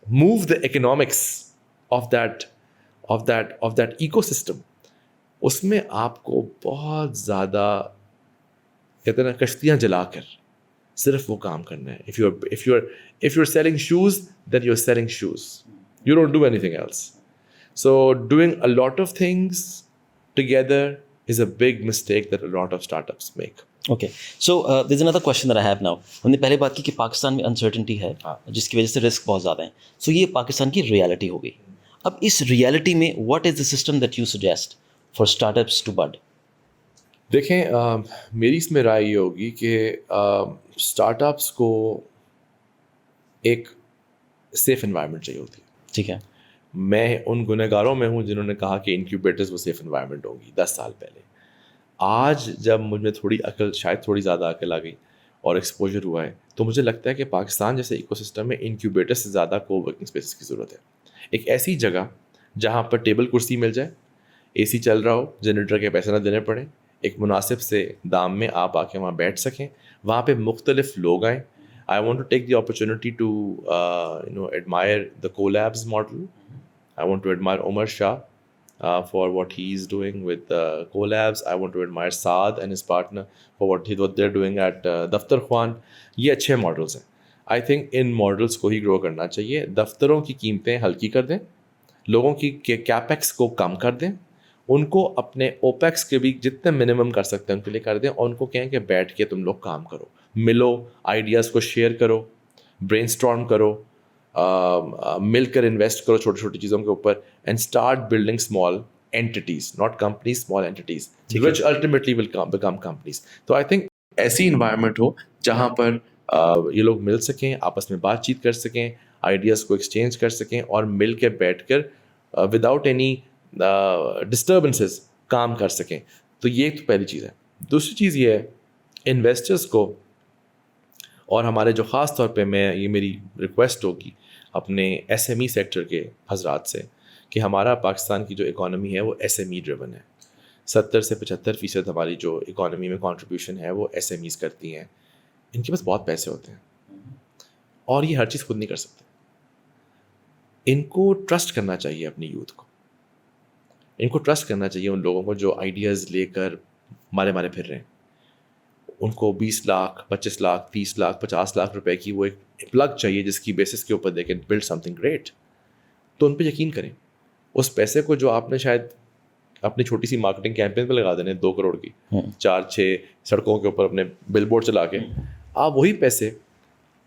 move the economics of that ecosystem, اس میں آپ کو بہت زیادہ کہتے ہیں نا کشتیاں جلا کر صرف وہ کام کرنا ہے. if you're selling shoes, then you're selling shoes. You don't do anything else. So doing a lot of things together is a big mistake that a lot of startups make. Okay, so there's another question that I have now. ہم نے پہلے بات کی کہ پاکستان میں uncertainty ہے جس کی وجہ سے رسک بہت زیادہ ہیں. سو یہ پاکستان کی ریالٹی ہو گئی. اب اس ریالٹی میں what is the system that you suggest for startups to bud? دیکھیں میری اس میں رائے یہ ہوگی کہ اسٹارٹ اپس کو ایک سیف انوائرمنٹ چاہیے ہوتی ہے. ٹھیک ہے. میں ان گنہگاروں میں ہوں جنہوں نے کہا کہ انکیوبیٹرز وہ سیف انوائرمنٹ ہوگی 10 سال پہلے. آج جب مجھ میں تھوڑی عقل، شاید تھوڑی زیادہ عقل آ گئی اور ایکسپوجر ہوا ہے، تو مجھے لگتا ہے کہ پاکستان جیسے ایکو سسٹم میں انکیوبیٹر سے زیادہ کو ورکنگ اسپیسز کی ضرورت ہے. ایک ایسی جگہ جہاں پر ٹیبل کرسی مل جائے، اے سی چل رہا ہو، جنریٹر کے پیسے نہ دینے پڑیں، ایک مناسب سے دام میں آپ آ کے وہاں بیٹھ سکیں، وہاں پہ مختلف لوگ آئیں. I want to take the opportunity to admire the collabs model. I want to admire Omar Shah for what he's doing with collabs. I want to admire Saad and his partner for what they're doing at Daftar Khwan. یہ اچھے models ہیں. I think in models کو ہی گرو کرنا چاہیے. دفتروں کی قیمتیں ہلکی کر دیں، لوگوں کی کیپیکس کو کم کر دیں، ان کو اپنے اوپیکس کے بھی جتنے منیمم کر سکتے ہیں ان کے لیے کر دیں، اور ان کو کہیں کہ بیٹھ کے تم لوگ کام کرو، ملو، آئیڈیاز کو شیئر کرو، برین اسٹارم کرو، مل کر انویسٹ کرو چھوٹی چھوٹی چیزوں کے اوپر، and start building small اینٹیز، not companies, small اینٹیز which ultimately will become companies. تو آئی تھنک ایسی انوائرمنٹ ہو جہاں پر یہ لوگ مل سکیں، آپس میں بات چیت کر سکیں، آئیڈیاز کو ایکسچینج کر سکیں، اور مل کے بیٹھ کر وداؤٹ اینی ڈسٹربنسز کام کر سکیں. تو یہ تو پہلی چیز ہے. دوسری چیز یہ ہے انویسٹرس کو، اور ہمارے جو خاص طور پہ یہ میری ریکویسٹ ہوگی اپنے ایس ایم ای سیکٹر کے حضرات سے، کہ ہمارا پاکستان کی جو اکانومی ہے وہ ایس ایم ای ڈریون ہے. 70 سے 75% ہماری جو اکانومی میں کنٹریبیوشن ہے وہ ایس ایم ایز کرتی ہیں. ان کے پاس بہت پیسے ہوتے ہیں اور یہ ہر چیز خود نہیں کر سکتے. ان کو ٹرسٹ کرنا چاہیے اپنی یوتھ کو، ان کو ٹرسٹ کرنا چاہیے ان لوگوں کو جو آئیڈیاز لے کر مارے پھر رہے ہیں. ان کو 20 لاکھ 25 لاکھ 30 لاکھ 50 لاکھ روپے کی وہ ایک پلگ چاہیے جس کی بیسس کے اوپر they can build some thing great. تو ان پہ یقین کریں. اس پیسے کو جو آپ نے شاید اپنی چھوٹی سی مارکیٹنگ کیمپین پہ لگا دینے 2 کروڑ کی، 4-6 سڑکوں کے اوپر اپنے بل بورڈ چلا کے، آپ وہی پیسے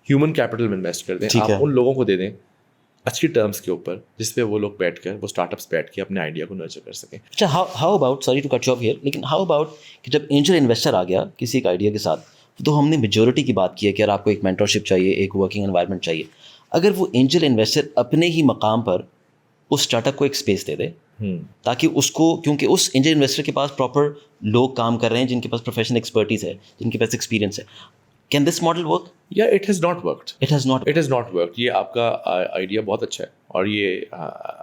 ہیومن کیپٹل میں انویسٹ کر دیں. آپ ان لوگوں کو دے دیں اچھی ٹرمس کے اوپر جس پہ وہ لوگ بیٹھ کر، وہ اسٹارٹ اپس بیٹھ کے اپنے آئیڈیا کو نرچر کر سکیں. اچھا، how about, sorry to cut you off here, لیکن ہاؤ اباؤٹ کہ جب اینجل انویسٹر آ گیا کسی ایک آئیڈیا کے ساتھ، تو ہم نے میجورٹی کی بات کی ہے کہ یار آپ کو ایک مینٹورشپ چاہیے، ایک ورکنگ انوائرمنٹ چاہیے. اگر وہ اینجل انویسٹر اپنے ہی مقام پر اس اسٹارٹ اپ کو ایک اسپیس دے دے تاکہ اس کو، کیونکہ اس اینجل انویسٹر کے پاس پراپر لوگ کام کر رہے ہیں جن کے پاس پروفیشنل ایکسپرٹیز ہے، جن کے پاس ایکسپیرینس ہے، کین دس ماڈل ورک؟ یا it has not worked. It has not worked. یہ آپ کا آئیڈیا بہت اچھا ہے، اور یہ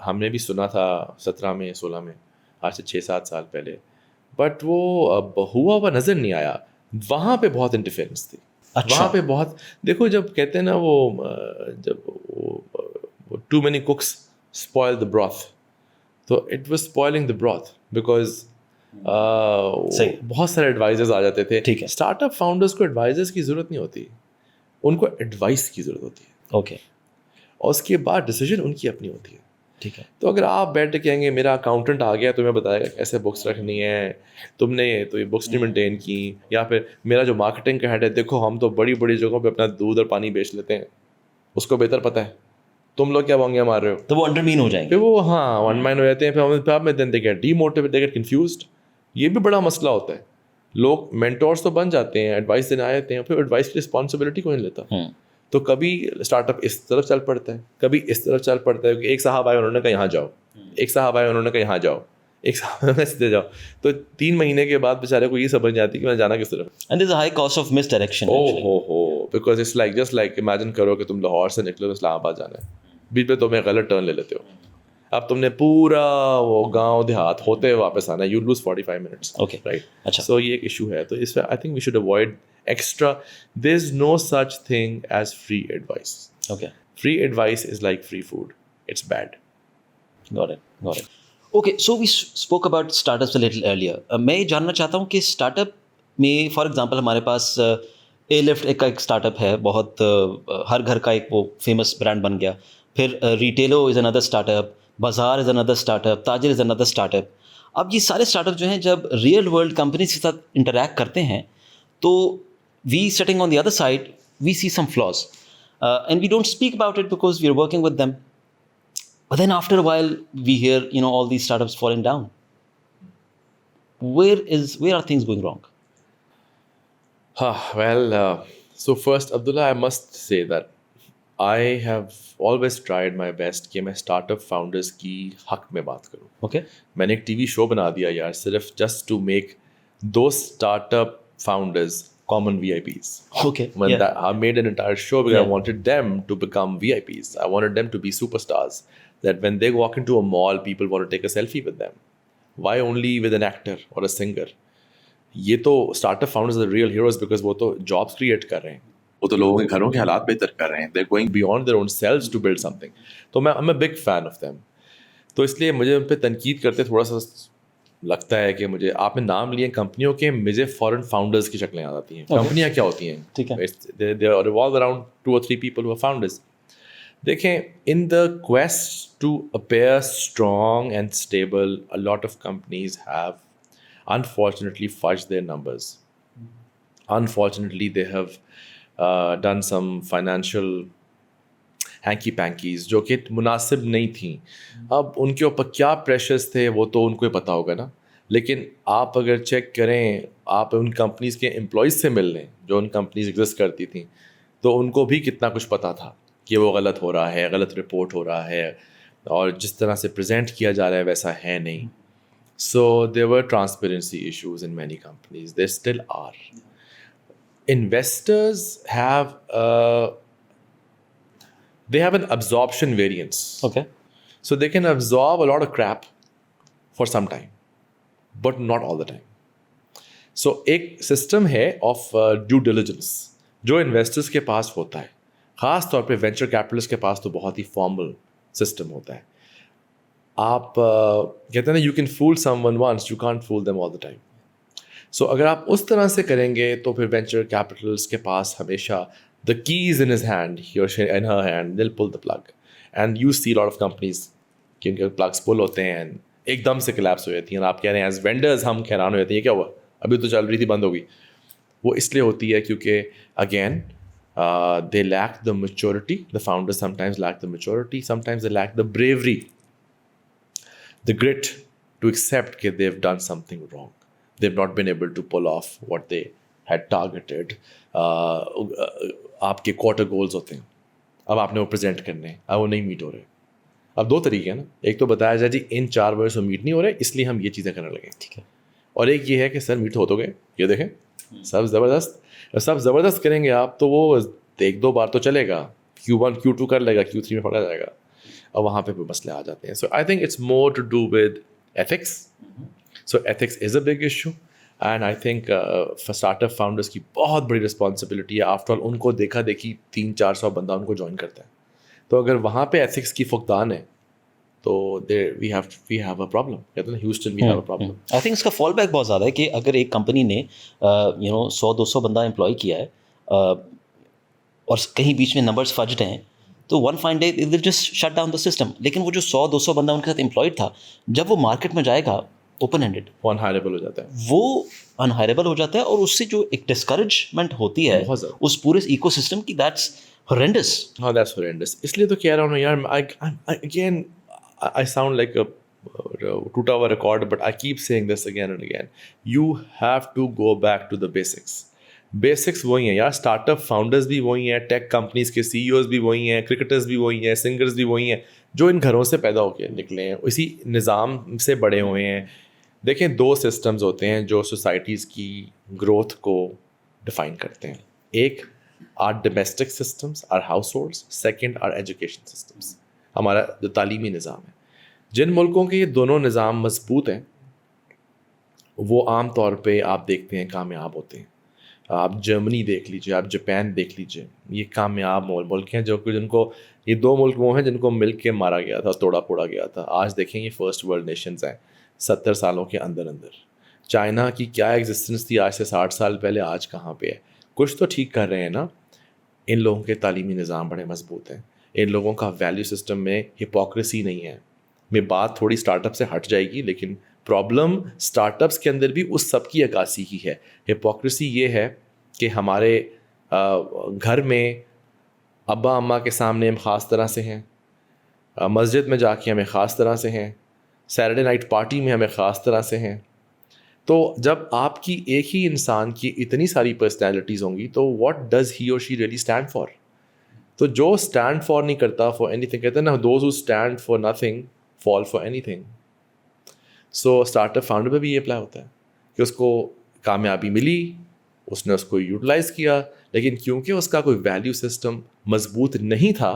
ہم نے بھی سنا تھا 17 میں 16 میں، آج سے 6-7 سال پہلے، بٹ وہ ہوا ہوا نظر نہیں آیا. وہاں پہ بہت انٹرفیئرنس تھی. وہاں پہ بہت، دیکھو جب کہتے ہیں نا وہ جب too many cooks spoil the broth, تو it was spoiling the broth because بہت سارے ایڈوائزرز آ جاتے تھے. ٹھیک ہے، اسٹارٹ اپ فاؤنڈرس کو ایڈوائزرس کی ضرورت نہیں ہوتی، ان کو ایڈوائس کی ضرورت ہوتی ہے. اوکے، اور اس کے بعد ڈیسیجن ان کی اپنی ہوتی ہے. ٹھیک ہے. تو اگر آپ بیٹھ کے کہیں گے میرا اکاؤنٹنٹ آ گیا تمہیں بتائے گا کیسے بکس رکھنی ہے، تم نے تو یہ بکس نہیں مینٹین کی، یا پھر میرا جو مارکیٹنگ کا ہیڈ ہے، دیکھو ہم تو بڑی بڑی جگہوں پہ اپنا دودھ اور پانی بیچ لیتے ہیں، اس کو بہتر پتہ ہے، تم لوگ کیا بانگیاں مار رہے ہو. تو وہ انڈرمین ہو جائیں گے، پھر وہ ون مائن ہو جاتے ہیں. پھر آپ میں then they get demotivate, they get confused. یہ بھی بڑا مسئلہ ہوتا ہے. لوگ مینٹورس تو بن جاتے ہیں، ایڈوائس دینے آ جاتے ہیں، پھر ایڈوائس کی رسپانسبلٹی کوئی نہیں لیتا. تو کبھی اسٹارٹ اپ اس طرف چل پڑتا ہے، کبھی اس طرف چل پڑتا ہے. ایک صاحب آئے انہوں نے کہا یہاں جاؤ، ایک صاحب آئے انہوں نے کہا یہاں جاؤ، ایک صاحب نے سیدھے جاؤ. تو 3 مہینے کے بعد بیچارے کو یہ سمجھ نہیں آتی کہ میں جانا کس طرف. And there is a high cost of misdirection. Because it's like just like imagine کرو کہ تم لاہور سے نکلے تو اسلام آباد جانا ہے، بیچ میں تمہیں غلط ٹرن لے لیتے ہو، اب تم نے پورا وہ گاؤں دیہات ہوتے واپس آنا ہے، you lose 45 minutes. Okay, right. اچھا، سو یہ ایک ایشو ہے. تو اس میں I think we should avoid extra. There is no such thing as free advice. Okay. Free advice is like free food. It's bad. Got it. Okay, so we spoke about startups a little earlier. میں یہ جاننا چاہتا ہوں کہ start up میں for example ہمارے پاس اے lift ایک start up ہے، بہت ہر گھر کا ایک وہ فیمس برانڈ بن گیا. پھر ریٹیلو از اندر اسٹارٹ اپ، بازار از اندر اسٹارٹ اپ، تاجر از اندر اسٹارٹ اپ. اب یہ سارے اسٹارٹ اپ جو ہیں جب ریئل ورلڈ کمپنیز کے ساتھ انٹریکٹ کرتے ہیں تو we sitting on the other side we see some flaws and we don't speak about it because we are working with them. But then after a while, we hear, all these startups falling down. Where are things going wrong? So first, Abdullah, I must say that I have always tried my best کہ میں start up founders کی حق میں بات کروں. Okay. میں نے ایک ٹی وی شو بنا دیا یار، صرف just to make those startup founders common VIPs. Okay. I made an entire show because I wanted them to become VIPs. I wanted them to be superstars. That when they walk into a mall, people want to take a selfie with them. Why only with an actor or a singer? یہ تو startup founders are real heroes because وہ تو jobs create کر رہے ہیں، وہ تو لوگوں کے گھروں کے حالات بہتر کر رہے ہیں. They are going beyond their own selves to build something. تو میں am a big fan of them. تو اس لیے مجھے ان پہ تنقید کرتے تھوڑا سا لگتا ہے کہ مجھے، آپ نے نام لیے کمپنیوں کے، مجھے فورن فاؤنڈرز کی شکلیں یاد آتی ہیں. کمپنیاں کیا ہوتی ہیں؟ ٹھیک ہے، دے revolve around 2 or 3 people who are founders. دیکھیں، ان دا quest to appear strong and stable, a lot of companies have unfortunately fudged their numbers. Unfortunately, they have done some financial hanky pankies جو کہ مناسب نہیں تھیں. اب ان کے اوپر کیا پریشرز تھے وہ تو ان کو ہی پتہ ہوگا نا. لیکن آپ اگر چیک کریں، آپ ان کمپنیز کے امپلائیز سے مل لیں جو ان کمپنیز ایگزسٹ کرتی تھیں، تو ان کو بھی کتنا کچھ پتہ تھا کہ وہ غلط ہو رہا ہے، غلط رپورٹ ہو رہا ہے، اور جس طرح سے پریزنٹ کیا جا رہا ہے ویسا ہے نہیں. So there were transparency issues in many companies. There still are. Investors have they have an absorption variance. Okay. So they can absorb a lot of crap for some time, but not all the time. So ایک system ہے of due diligence جو investors کے پاس ہوتا ہے، خاص طور پہ venture capitalist کے پاس تو بہت ہی فارمل سسٹم ہوتا ہے. آپ کہتے ہیں نا، you can fool someone once, you can't fool them all the time. So اگر آپ اس طرح سے کریں گے تو پھر وینچر کیپٹلسٹ کے پاس ہمیشہ the keys in his hand, in her hand, they'll pull the plug. And you see lot of companies کہ ان کے پلگس پل ہوتے ہیں اینڈ ایک دم سے کلیپس ہو جاتی ہیں. آپ کہہ رہے ہیں ایز وینڈرز ہم حیران ہو جاتے ہیں کیا ہوا، ابھی تو چل رہی تھی بند ہو گئی. وہ اس لیے ہوتی ہے کیونکہ again they lack the maturity. The founders sometimes lack the maturity. Sometimes they lack the bravery, the grit to accept that they've done something wrong. They've not been able to pull off what they had targeted. آپ کے quarter goals ہوتے ہیں، اب آپ نے وہ present کرنے ہیں، اب وہ نہیں میٹ ہو رہے. اب 2 طریقے ہیں نا، ایک تو بتایا جائے جی ان 4 ورڈز میں میٹ نہیں ہو رہے اس لیے ہم یہ چیزیں کرنے لگے، ٹھیک ہے. اور ایک یہ ہے کہ سر میٹ ہو تو گئے، یہ دیکھیں سب زبردست کریں گے آپ تو وہ 1-2 بار تو چلے گا، Q1 Q2 کر لے گا، Q3 میں پکڑا جائے گا، اور وہاں پہ مسئلے آ جاتے ہیں. So I think it's more to do with ethics. So ethics is a big issue and I think startup founders کی بہت بڑی رسپانسبلٹی ہے. آفٹر آل ان کو دیکھا دیکھی 300-400 بندہ ان کو جوائن کرتا ہے، تو اگر وہاں پہ ایتھکس کی فقدان ہے تو we have a problem. کہتے ہیں Houston we have a problem. I think اس کا فال بیک بہت زیادہ ہے کہ اگر ایک کمپنی نے 100-200 بندہ امپلائی کیا ہے اور کہیں بیچ میں نمبرز فجڈ ہیں تو one fine day will just shut down the system. لیکن وہ جو 100-200 بندہ ان کے ساتھ امپلائڈ تھا، جب وہ مارکیٹ میں جائے گا اوپن ہینڈیڈ، وہ انہائربل ہو جاتا ہے، وہ انہائربل ہو جاتا ہے، اور اس سے جو ایک ڈسکریجمنٹ ہوتی ہے اس پورے ایکو سسٹم کی، دیٹس ہورینڈس. ہاں دیٹس ہورینڈس. اس لیے تو کہہ رہا ہوں یار، again I sound like a 2-hour record, but I keep saying this again and again. You have to go back to the basics. Basics وہی ہیں یار. اسٹارٹ اپ فاؤنڈرز بھی وہی ہیں، ٹیک کمپنیز کے CEOs بھی وہی ہیں، کرکٹرز بھی وہی ہیں، سنگرز بھی وہی ہیں جو ان گھروں سے پیدا ہو کے نکلے ہیں، اسی نظام سے بڑے ہوئے ہیں. دیکھیں 2 سسٹمز ہوتے ہیں جو سوسائٹیز کی گروتھ کو ڈیفائن کرتے ہیں. ایک our domestic systems, our households. Second our education systems, ہمارا جو تعلیمی نظام ہے. جن ملکوں کے یہ دونوں نظام مضبوط ہیں وہ عام طور پہ آپ دیکھتے ہیں کامیاب ہوتے ہیں. آپ جرمنی دیکھ لیجیے, آپ جاپان دیکھ لیجیے, یہ کامیاب ملک ہیں جو کہ جن کو, یہ 2 ملک وہ ہیں جن کو مل کے مارا گیا تھا, توڑا پھوڑا گیا تھا. آج دیکھیں یہ فرسٹ ورلڈ نیشنز ہیں 70 سالوں کے اندر. چائنا کی کیا ایگزسٹنس تھی آج سے 60 سال پہلے, آج کہاں پہ ہے؟ کچھ تو ٹھیک کر رہے ہیں نا. ان لوگوں کے تعلیمی نظام بڑے مضبوط ہیں, ان لوگوں کا ویلیو سسٹم میں ہپوکریسی نہیں ہے. میں بات تھوڑی اسٹارٹ اپ سے ہٹ جائے گی, لیکن پرابلم اسٹارٹ اپس کے اندر بھی اس سب کی عکاسی ہی ہے. ہپوکریسی یہ ہے کہ ہمارے گھر میں ابا اماں کے سامنے ہم خاص طرح سے ہیں, مسجد میں جا کے ہمیں خاص طرح سے ہیں, سیٹرڈے نائٹ پارٹی میں ہمیں خاص طرح سے ہیں. تو جب آپ کی ایک ہی انسان کی اتنی ساری پرسنالٹیز ہوں گی تو what does he or she really stand for? تو جو اسٹینڈ فار نہیں کرتا فار اینی تھنگ, کہتے ہیں نا those who stand for nothing fall for any thing. So start up founder پہ بھی یہ اپلائی ہوتا ہے کہ اس کو کامیابی ملی, اس نے اس کو یوٹیلائز کیا, لیکن کیونکہ اس کا کوئی ویلیو سسٹم مضبوط نہیں تھا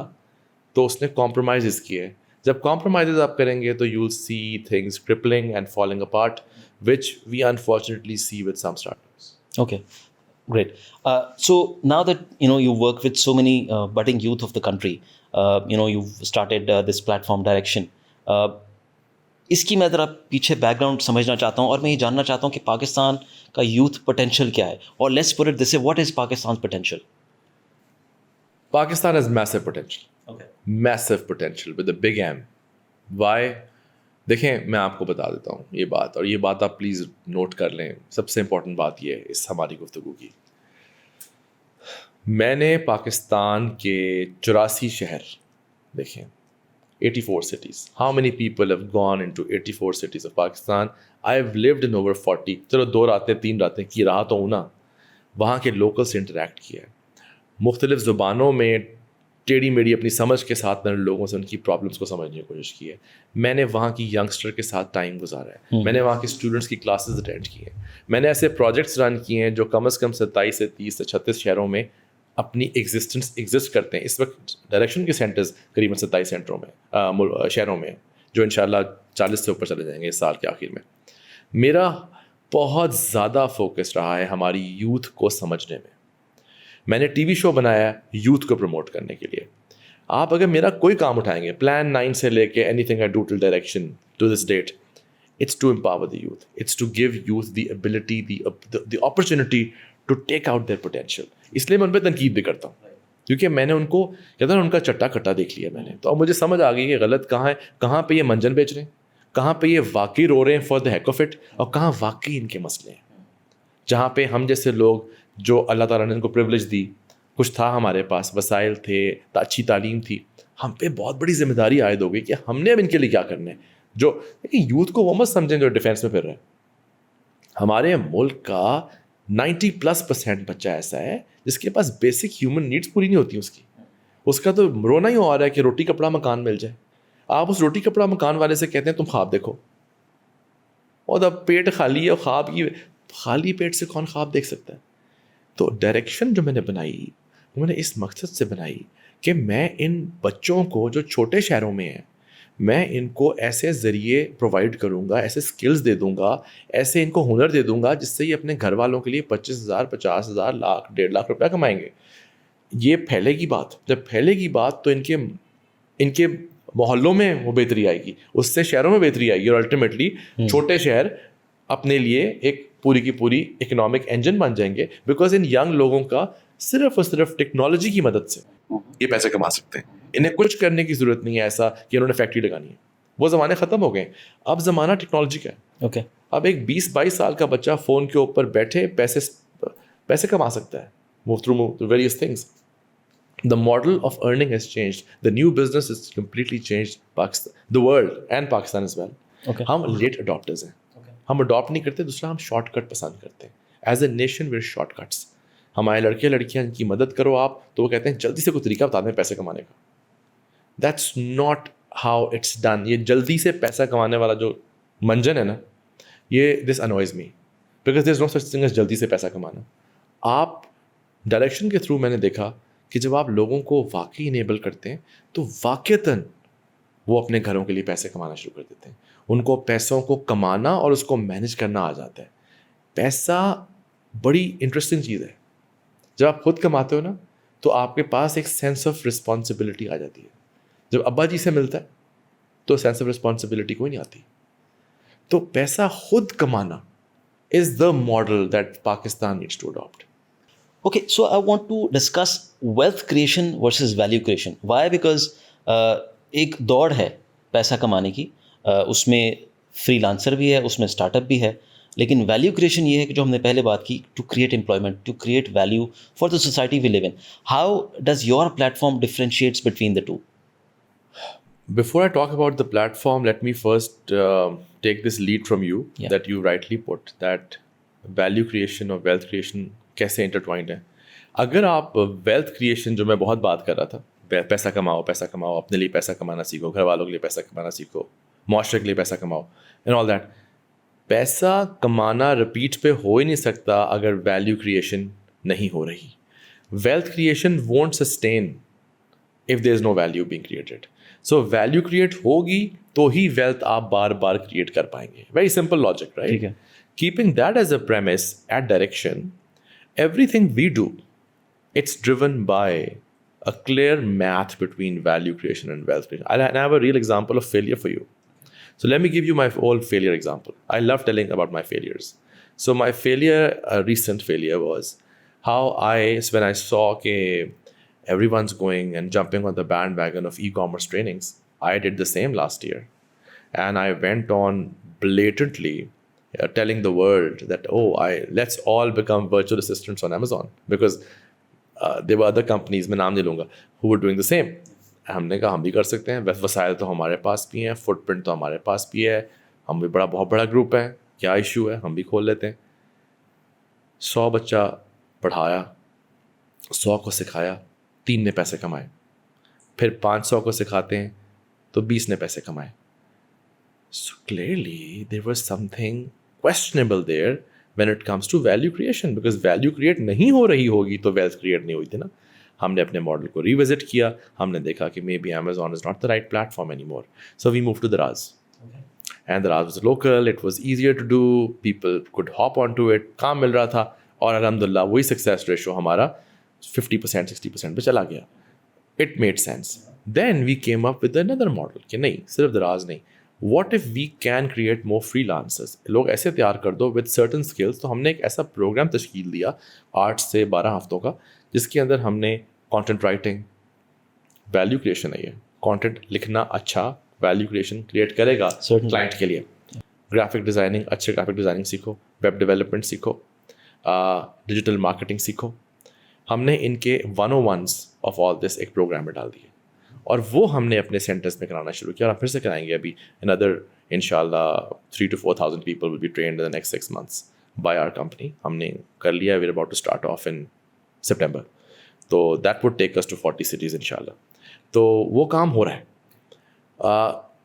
تو اس نے کمپرومائزز کیے. جب کمپرومائزز آپ کریں گے تو you will see things crippling and falling apart, which we unfortunately see with some startups. Okay, great. So now that you work with so many budding youth of the country, you've started this platform Direction. اس کی میں ذرا پیچھے back ground سمجھنا چاہتا ہوں, اور میں یہ جاننا چاہتا ہوں کہ پاکستان کا یوتھ پوٹینشیل کیا ہے, اور let's put it this way, what is Pakistan potential? Pakistan has massive potential. Okay. Massive potential with a big M. Why? دیکھیں میں آپ کو بتا دیتا ہوں یہ بات, اور یہ بات آپ پلیز نوٹ کر لیں. سب سے امپورٹنٹ بات یہ ہے اس ہماری گفتگو کی, میں نے پاکستان کے 84 شہر دیکھیں, 84 cities. How many people have gone into 84 cities of Pakistan? I have lived in over 40. چلو 2 راتیں 3 راتیں کی رہا تو ہوں نا, وہاں کے لوکل سے انٹریکٹ کیا ہے, مختلف زبانوں میں ٹیڑھی میڑھی اپنی سمجھ کے ساتھ میں نے لوگوں سے ان کی پرابلمس کو سمجھنے کی کوشش کی ہے. میں نے وہاں کی ینگسٹر کے ساتھ ٹائم گزارا ہے, میں نے وہاں کے اسٹوڈنٹس کی کلاسز اٹینڈ کی ہیں, میں نے ایسے پروجیکٹس رن کیے ہیں جو کم از کم 27 سے 30 سے 36 شہروں میں اپنی ایگزسٹ کرتے ہیں. اس وقت ڈائریکشن کے سینٹرز قریباً 27 سینٹروں میں شہروں میں, جو انشاءاللہ 40 سے اوپر چلے جائیں گے اس سال کے آخر میں. میرا بہت زیادہ فوکس رہا ہے ہماری یوتھ کو سمجھنے میں. میں نے ٹی وی شو بنایا یوتھ کو پروموٹ کرنے کے لیے. آپ اگر میرا کوئی کام اٹھائیں گے, پلان 9 سے لے کے anything I do till direction to this date, it's to empower the youth, it's to give youth the ability, the opportunity to take out their potential. اس لیے میں ان پہ تنقید بھی کرتا ہوں, کیونکہ میں نے ان کو کہتا ہوں ان کا چٹا کٹا دیکھ لیا میں نے, تو اب مجھے سمجھ آ گئی کہ غلط کہاں ہے, کہاں پہ یہ منجن بیچ رہے ہیں, کہاں پہ یہ واقعی رو رہے ہیں for the heck of it, اور کہاں واقعی ان کے مسئلے ہیں. جہاں پہ ہم جیسے لوگ جو اللہ تعالیٰ نے ان کو پریولیج دی, کچھ تھا ہمارے پاس, وسائل تھے, اچھی تعلیم تھی, ہم پہ بہت بڑی ذمہ داری عائد ہو گئی کہ ہم نے اب ان کے لیے کیا کرنا ہے. جو یوتھ کو وہ مت سمجھیں جو ڈیفینس میں پھر رہے ہیں. ہمارے ملک کا 90+% بچہ ایسا ہے جس کے پاس بیسک ہیومن نیڈس پوری نہیں ہوتی اس کا تو رونا ہی ہو رہا ہے کہ روٹی کپڑا مکان مل جائے. آپ اس روٹی کپڑا مکان والے سے کہتے ہیں تم خواب دیکھو, اور جب پیٹ خالی ہے, اور خواب کی خالی پیٹ سے کون خواب دیکھ سکتا ہے. تو ڈائریکشن جو میں نے بنائی وہ میں نے اس مقصد سے بنائی کہ میں ان بچوں کو جو چھوٹے شہروں میں ہیں, میں ان کو ایسے ذریعے پرووائڈ کروں گا, ایسے اسکلز دے دوں گا, ایسے ان کو ہنر دے دوں گا جس سے یہ اپنے گھر والوں کے لیے 25,000 50,000 لاکھ 1.5 لاکھ روپیہ کمائیں گے. یہ پھیلے گی بات, جب پھیلے گی بات تو ان کے محلوں میں وہ بہتری آئے گی, اس سے شہروں میں بہتری آئے گی, اور الٹیمیٹلی چھوٹے شہر اپنے لیے ایک پوری کی پوری اکنامک انجن بن جائیں گے, بیکاز ان ینگ لوگوں کا صرف اور صرف ٹیکنالوجی کی مدد سے یہ پیسے کما سکتے ہیں. انہیں کچھ کرنے کی ضرورت نہیں ہے ایسا کہ انہوں نے فیکٹری لگانی ہے, وہ زمانے ختم ہو گئے. اب زمانہ ٹیکنالوجی کا ہے. اوکے, اب ایک 20-22 سال کا بچہ فون کے اوپر بیٹھے پیسے کما سکتا ہے, move through various things. The model of earning has changed. The new business has completely changed Pakistan, the world and Pakistan as well. Okay. ہم لیٹ اڈاپٹرز ہیں. ہم اڈاپٹ نہیں کرتے, دوسرا ہم شارٹ کٹ پسند کرتے ہیں. As a nation where short cuts. ہمارے لڑکے لڑکیاں ان کی مدد کرو آپ, تو وہ کہتے ہیں جلدی سے کوئی طریقہ بتا دیں پیسے کمانے کا. That's not how it's done. یہ جلدی سے پیسہ کمانے والا جو منجن ہے نا, یہ this annoys me, because there is no such thing as جلدی سے پیسہ کمانا. آپ ڈائریکشن کے تھرو میں نے دیکھا کہ جب آپ لوگوں کو واقعی انیبل کرتے ہیں تو واقعتاً وہ اپنے گھروں کے لیے پیسے کمانا شروع کر دیتے ہیں. ان کو پیسوں کو کمانا اور اس کو مینیج کرنا آ جاتا ہے. پیسہ بڑی انٹرسٹنگ چیز ہے. جب آپ خود کماتے ہو نا تو آپ کے پاس ایک سینس آف رسپانسبلٹی آ جاتی ہے. جب ابا جی سے ملتا ہے تو سینس آف رسپانسبلٹی کوئی نہیں آتی. تو پیسہ خود کمانا is the model that Pakistan needs to adapt. Okay, so I want to discuss wealth creation versus value creation. Why? Because ایک دوڑ ہے پیسہ کمانے کی, اس میں فری لانسر بھی ہے, اس میں اسٹارٹ اپ بھی ہے, لیکن ویلیو کریشن یہ ہے کہ جو ہم نے پہلے بات کی, to create employment, to create value for the society we live in. How does your platform differentiates between the two? Before I talk about the platform, let me first take this lead from you, Yeah. that you rightly put, that value creation اور wealth creation کیسے intertwined ہیں. اگر آپ wealth creation جو میں بہت بات کر رہا تھا, پیسہ کماؤ, اپنے لیے پیسہ کمانا سیکھو, گھر والوں کے لیے پیسہ کمانا سیکھو, معاشرے کے لیے پیسہ کماؤ اینڈ آل دیٹ, پیسہ کمانا ریپیٹ پہ ہو ہی نہیں سکتا اگر ویلیو کریشن نہیں ہو رہی. Wealth creation won't sustain if there is no value being created. So value create ہوگی تو ہی wealth آپ بار بار create کر پائیں گے. Very simple logic, right? ٹھیک ہے. Keeping that as a premise at direction, everything we do, it's driven by a clear math between value creation and wealth creation. And I have a real example of failure for you. So let me give you my old failure example. I love telling about my failures. So my failure, a recent failure, was how when I saw everyone's going and jumping on the bandwagon of e-commerce trainings, I did the same last year. And I went on blatantly telling the world that, let's all become virtual assistants on Amazon. Because there were other companies, میں نام نہیں لوں گا, who were doing the same. ہم نے کہا ہم بھی کر سکتے ہیں, وسائل تو ہمارے پاس بھی ہیں, فٹ پرنٹ تو ہمارے پاس بھی ہے, ہم بھی بہت بڑا گروپ ہے, کیا ایشو ہے, ہم بھی کھول لیتے ہیں. 100 بچہ پڑھایا, 100 کو سکھایا, 3 نے پیسے کمائے. پھر 500 کو سکھاتے ہیں تو 20 نے پیسے کمائے. So clearly there was something questionable there when it comes to value creation, because value create نہیں ہو رہی ہوگی تو wealth create نہیں ہوئی تھی نا. ہم نے اپنے ماڈل کو ریوزٹ کیا, ہم نے دیکھا کہ maybe Amazon is not the right platform anymore. So we moved to Daraz. And Daraz was local, it was easier to do, people could hop onto it, کام مل رہا تھا, اور الحمدللہ وہی سکسیس ریشو ہمارا 50% 60% پہ چلا گیا. It made sense. Then we came up with another model کہ نہیں, صرف دراز نہیں, what if we can create more freelancers, لوگ ایسے تیار کر دو with certain skills. تو ہم نے ایک ایسا پروگرام تشکیل دیا 8 سے 12 ہفتوں کا, جس کے اندر ہم نے کانٹینٹ رائٹنگ, ویلیو کریشن ہے یہ, کانٹینٹ لکھنا اچھا ویلیو کریشن کریٹ کرے گا کلائنٹ کے لیے. گرافک ڈیزائننگ, اچھے گرافک ڈیزائننگ سیکھو, ویب ڈیولپمنٹ سیکھو, ڈیجیٹل مارکیٹنگ سیکھو. ہم نے ان کے 101s آف آل دس ایک پروگرام میں ڈال دیے, اور وہ ہم نے اپنے سینٹرز میں کرانا شروع کیا, اور ہم پھر سے کرائیں گے ابھی. another انشاءاللہ 3,000 to 4,000 people will be trained in the next 6 months by our company. ہم نے کر لیا, we're about to start off in September. تو that would take us to 40 cities انشاءاللہ. تو وہ کام ہو رہا ہے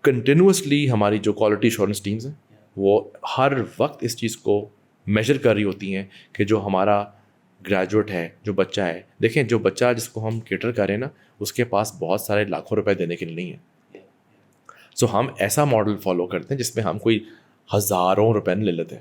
کنٹینیوسلی. ہماری جو کوالٹی ایشورنس ٹیمز ہیں وہ ہر وقت اس چیز کو میجر کر رہی ہوتی ہیں کہ جو ہمارا گریجویٹ ہے, جو بچہ ہے, دیکھیں جو بچہ جس کو ہم کیٹر کریں نا, اس کے پاس بہت سارے لاکھوں روپے دینے کے لیے نہیں ہیں. سو ہم ایسا ماڈل فالو کرتے ہیں جس میں ہم کوئی ہزاروں روپے نہیں لے لیتے.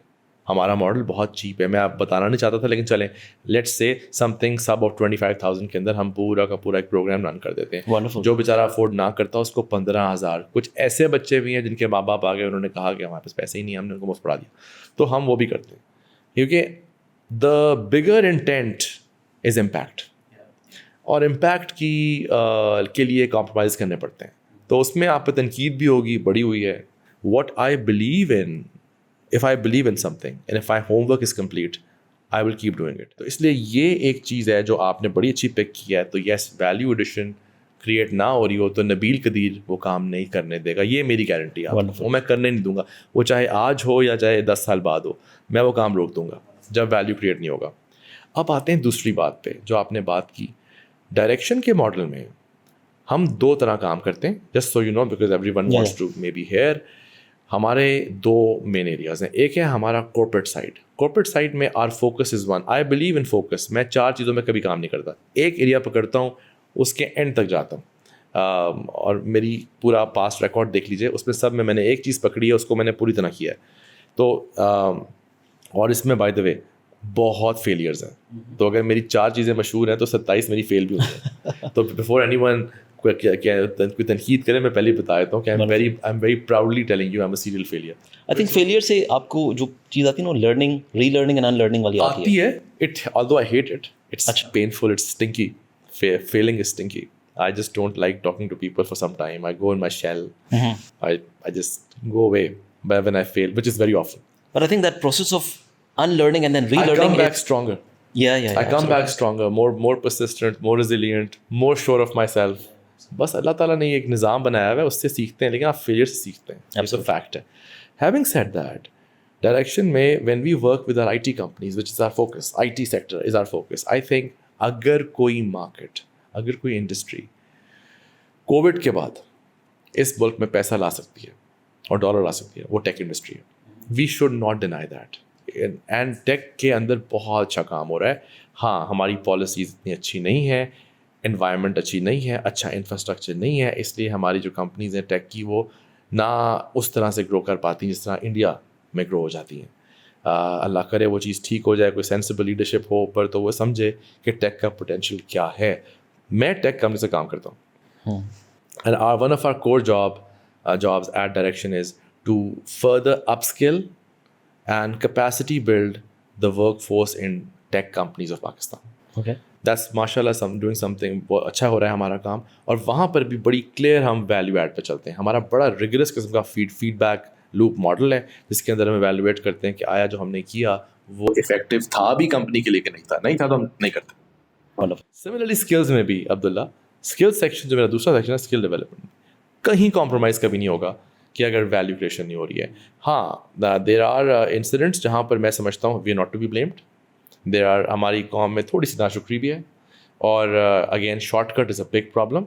ہمارا ماڈل بہت چیپ ہے. میں آپ بتانا نہیں چاہتا تھا, لیکن چلیں let's say some thing sub of 25,000 کے اندر ہم پورا کا پورا ایک پروگرام رن کر دیتے ہیں. جو بیچارہ افورڈ نہ کرتا اس کو 15,000. کچھ ایسے بچے بھی ہیں جن کے ماں باپ آ گئے, انہوں نے کہا کہ ہمارے پاس پیسے ہی نہیں ہیں, ہم نے ان کو مفت پڑھا دیا, تو ہم وہ بھی کرتے ہیں. کیونکہ دا بگر انٹینٹ از امپیکٹ, اور امپیکٹ کے لیے کمپرومائز کرنے پڑتے ہیں. تو اس میں آپ پہ تنقید بھی ہوگی, بڑی ہوئی ہے. What I believe in, if I believe in something and if my homework is complete, I will keep doing it. تو اس لیے یہ ایک چیز ہے جو آپ نے بڑی اچھی پک کیا ہے. تو یس, ویلیو ایڈیشن کریٹ نہ ہو رہی ہو تو نبیل قدیر وہ کام نہیں کرنے دے گا, یہ میری گارنٹی ہے. وہ میں کرنے نہیں دوں گا, وہ چاہے آج ہو یا چاہے 10 سال بعد ہو, میں وہ کام روک دوں گا جب ویلیو کریٹ نہیں ہوگا. اب آتے ہیں دوسری بات پہ جو آپ نے بات کی. ڈائریکشن کے ماڈل میں ہم 2 طرح کام کرتے ہیں, just so you know, because everyone wants to may be here. ہمارے 2 مین ایریاز ہیں. ایک ہے ہمارا کارپوریٹ سائڈ. کارپوریٹ سائڈ میں our focus is one. I believe in focus. میں 4 چیزوں میں کبھی کام نہیں کرتا, ایک ایریا پکڑتا ہوں, اس کے اینڈ تک جاتا ہوں. اور میری پورا پاسٹ ریکارڈ دیکھ لیجیے, اس میں سب میں نے ایک چیز پکڑی ہے, اس کو میں نے پوری طرح کیا ہے. تو اور اس میں بائی دا وے بہت فیلیئرز ہیں. تو اگر میری 4 چیزیں مشہور ہیں تو 27 میری فیل بھی ہوئی ہیں. تو بفور اینی ون کوئی تنقید کرے میں پہلے بتا دیتا ہوں کہ I am very proudly telling you I am a serial failure. I think failure سے آپ کو جو چیز آتی ہے نا learning relearning and unlearning والی آتی ہے. It although I hate it, it's painful, it's stinky. Failing is stinky. I just don't like talking to people for some time. I go in my shell. I just go away when I fail, which is very often. But I think that process of unlearning and then relearning, I come back stronger. Yeah. I come back stronger, more persistent, more resilient, more sure of myself. بس اللہ تعالیٰ نے ایک نظام بنایا ہوا ہے, اس سے سیکھتے ہیں, لیکن آپ فیلئر سے سیکھتے ہیں. یہ تو فیکٹ ہے. Having said that, direction میں when we work with our IT companies, which is our focus, IT sector is our focus, I think اگر کوئی مارکیٹ, اگر کوئی انڈسٹری کووڈ کے بعد اس ملک میں پیسہ لا سکتی ہے اور ڈالر لا سکتی ہے, وہ ٹیک انڈسٹری ہے. We should not deny that. And tech کے اندر بہت اچھا کام ہو رہا ہے. ہاں, ہماری پالیسیز اتنی اچھی نہیں ہیں, انوائرمنٹ اچھی نہیں ہے, اچھا انفراسٹرکچر نہیں ہے, اس لیے ہماری جو کمپنیز ہیں ٹیک کی وہ نہ اس طرح سے گرو کر پاتی ہیں جس طرح انڈیا میں گرو ہو جاتی ہیں. اللہ کرے وہ چیز ٹھیک ہو جائے, کوئی سینسیبل لیڈرشپ ہو اوپر, تو وہ سمجھے کہ ٹیک کا پوٹینشیل کیا ہے. میں ٹیک کمپنی سے کام کرتا ہوں, and one of our core jobs at Direction is to further upskill and capacity build the workforce in tech companies of Pakistan. Okay. That's mashallah doing something بہت اچھا ہو رہا ہے ہمارا کام. اور وہاں پر بھی بڑی کلیئر ہم ویلیو ایڈ پہ چلتے ہیں. ہمارا بڑا ریگرس قسم کا فیڈ بیک لوپ ماڈل ہے جس کے اندر ہم ایویلویٹ کرتے ہیں کہ آیا جو ہم نے کیا وہ افیکٹو تھا بھی کمپنی کے لیے کہ نہیں تھا تو ہم نہیں کرتے. سملرلی اسکلز میں بھی عبداللہ, اسکل سیکشن جو میرا دوسرا سیکشن ہے اسکل ڈیولپمنٹ, کہیں کمپرومائز کبھی نہیں ہوگا کہ اگر ویلیو کریشن نہیں ہو رہی ہے. ہاں, دیر آر انسیڈنٹس جہاں پر میں سمجھتا ہوں we are not to be blamed. There are, ہماری قوم میں تھوڑی سی ناشکری بھی ہے, اور again shortcut is a big problem.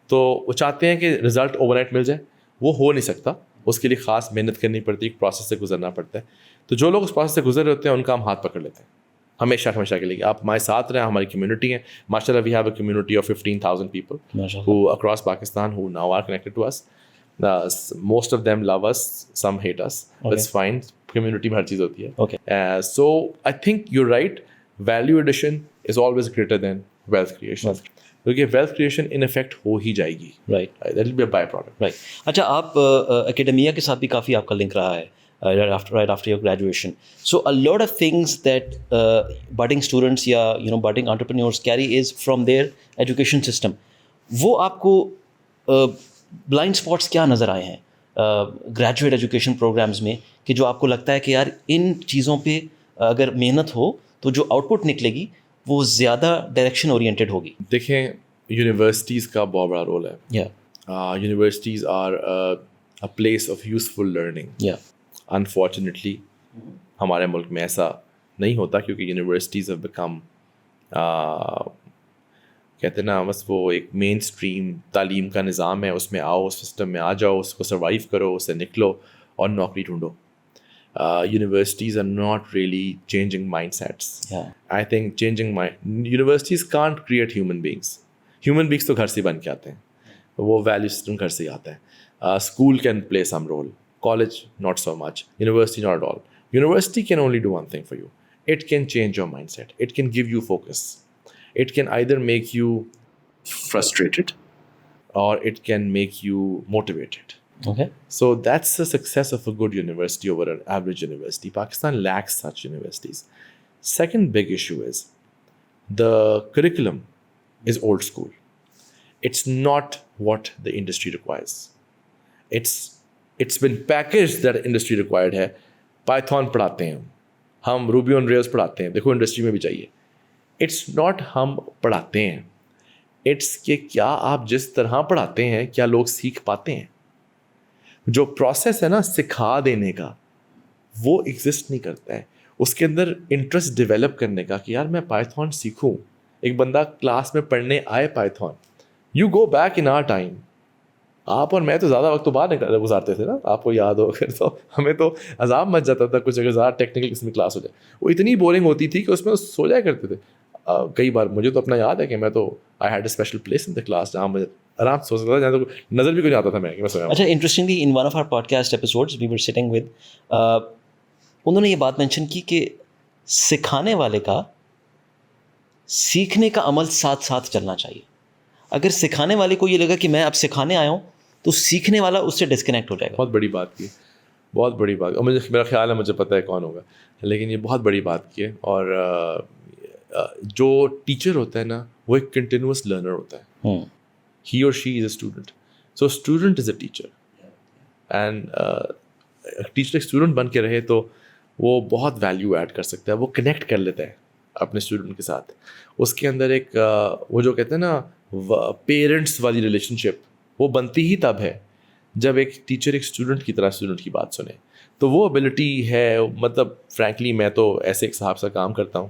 تو وہ چاہتے ہیں کہ رزلٹ اوور نائٹ مل جائے, وہ ہو نہیں سکتا, اس کے لیے خاص محنت کرنی پڑتی ہے, ایک پروسیس سے گزرنا پڑتا ہے. تو جو لوگ اس پروسیس سے گزر رہے ہوتے ہیں ان کا ہم ہاتھ پکڑ لیتے ہیں ہمیشہ کے لیے. آپ ہمارے ساتھ رہیں, ہماری کمیونٹی ہے ماشاء اللہ. We have a community of 15,000 people who across Pakistan who now are connected to us. Most of them love us, some hate us. That's fine. Community میں ہر چیز ہوتی ہے. So I think you're right. Value addition is always greater than wealth creation. کیونکہ wealth creation in effect ہو ہی جائے گی. Right, that will be a byproduct. Right. اچھا, آپ اکیڈمیا کے ساتھ بھی کافی آپ کا لنک رہا ہے right after your graduation. So a lot of things that budding students یا budding entrepreneurs carry is from their education system. وہ آپ کو بلائنڈ اسپاٹس کیا نظر آئے ہیں گریجویٹ ایجوکیشن پروگرامز میں کہ جو آپ کو لگتا ہے کہ یار ان چیزوں پہ اگر محنت ہو تو جو آؤٹ پٹ نکلے گی وہ زیادہ ڈائریکشن اورینٹیڈ ہوگی؟ دیکھیں, یونیورسٹیز کا بہت بڑا رول ہے. Universities are a place of useful learning. Unfortunately ہمارے ملک میں ایسا نہیں ہوتا کیونکہ یونیورسٹیز ہیو بیکم کہتے ہیں نا بس وہ ایک مین اسٹریم تعلیم کا نظام ہے, اس میں آؤ, اس سسٹم میں آ جاؤ, اس کو سروائیو کرو, اس سے نکلو اور نوکری ڈھونڈو. Universities are not really changing mindsets. I think universities can't create human beings. Human beings تو گھر سے بن کے آتے ہیں, وہ ویلیو سسٹم گھر سے ہی آتا ہے. School can play some role, college not so much, university not at all. University can only do one thing for you. It can change your mindset. It can give you focus. It can either make you frustrated or it can make you motivated. Okay. So that's the success of a good university over an average university. Pakistan lacks such universities. Second big issue is the curriculum is old school. It's not what the industry requires. It's been packaged that industry required ہے. Python پڑھاتے ہیں ہم Ruby on Rails پڑھاتے ہیں, دیکھو industry میں بھی چاہیے. It's not ہم پڑھاتے ہیں, it's کہ کیا آپ جس طرح پڑھاتے ہیں کیا لوگ سیکھ پاتے ہیں. جو پروسیس ہے نا سکھا دینے کا وہ ایگزسٹ نہیں کرتا ہے. اس کے اندر انٹرسٹ ڈیولپ کرنے کا کہ یار میں پائتھون سیکھوں. ایک بندہ کلاس میں پڑھنے آئے Python, you go back in our time. آپ اور میں تو زیادہ وقت تو باہر گزارتے تھے نا, آپ کو یاد ہو اگر, تو ہمیں تو عذاب مچ جاتا تھا کچھ اگر زیادہ ٹیکنیکل قسم کی کلاس ہو جائے. وہ اتنی بورنگ ہوتی تھی کہ اس میں سو جایا کرتے تھے. کئی بار مجھے تو اپنا یاد ہے کہ میں تو I had a special place in the class جہاں مجھے آرام سے سو سکتا تھا, جہاں تو نظر بھی کوئی نہیں آتا تھا میں کہ میں سویا. اچھا, interestingly in one of our podcast episodes we were sitting with, انہوں نے یہ بات مینشن کی کہ سکھانے والے کا سیکھنے کا عمل ساتھ ساتھ چلنا چاہیے. اگر سکھانے والے کو یہ لگا کہ میں اب سکھانے آیا ہوں تو سیکھنے والا اس سے ڈسکنیکٹ ہو جائے گا. بہت بڑی بات کی, بہت بڑی بات. اور مجھے میرا خیال ہے مجھے پتہ ہے کون ہوگا, لیکن یہ بہت بڑی بات کی ہے. اور جو ٹیچر ہوتا ہے نا وہ ایک کنٹینیوس لرنر ہوتا ہے. He or she is a student, so student is a teacher. And teacher ایک اسٹوڈنٹ بن کے رہے تو وہ بہت ویلیو ایڈ کر سکتا ہے, وہ کنیکٹ کر لیتا ہے اپنے اسٹوڈنٹ کے ساتھ. اس کے اندر ایک وہ جو کہتے ہیں نا پیرنٹس والی ریلیشن شپ وہ بنتی ہی تب ہے جب ایک ٹیچر ایک اسٹوڈنٹ کی طرح اسٹوڈنٹ کی بات سنے. تو وہ ابیلٹی ہے. مطلب فرینکلی میں تو ایسے ایک صاحب سے کام کرتا ہوں,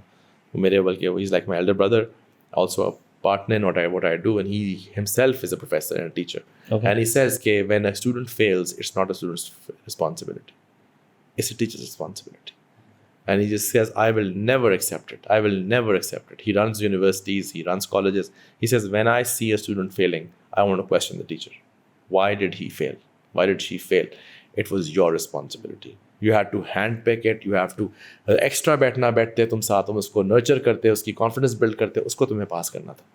میرے بلکہ وہ is like my elder brother, also partner in what I do, and he himself is a professor and a teacher. Okay. And he says that when a student fails, it's not a student's responsibility, it's a teacher's responsibility. And he just says, I will never accept it, I will never accept it. He runs universities, he runs colleges. He says, when I see a student failing, I want to question the teacher. Why did he fail? Why did she fail? It was your responsibility. You had to hand pick it, you have to extra بیٹھتے تم ساتھ, تم اس کو nurture کرتے, اس کی confidence blood کرتے, اس کو تمہیں پاس کرنا تھا,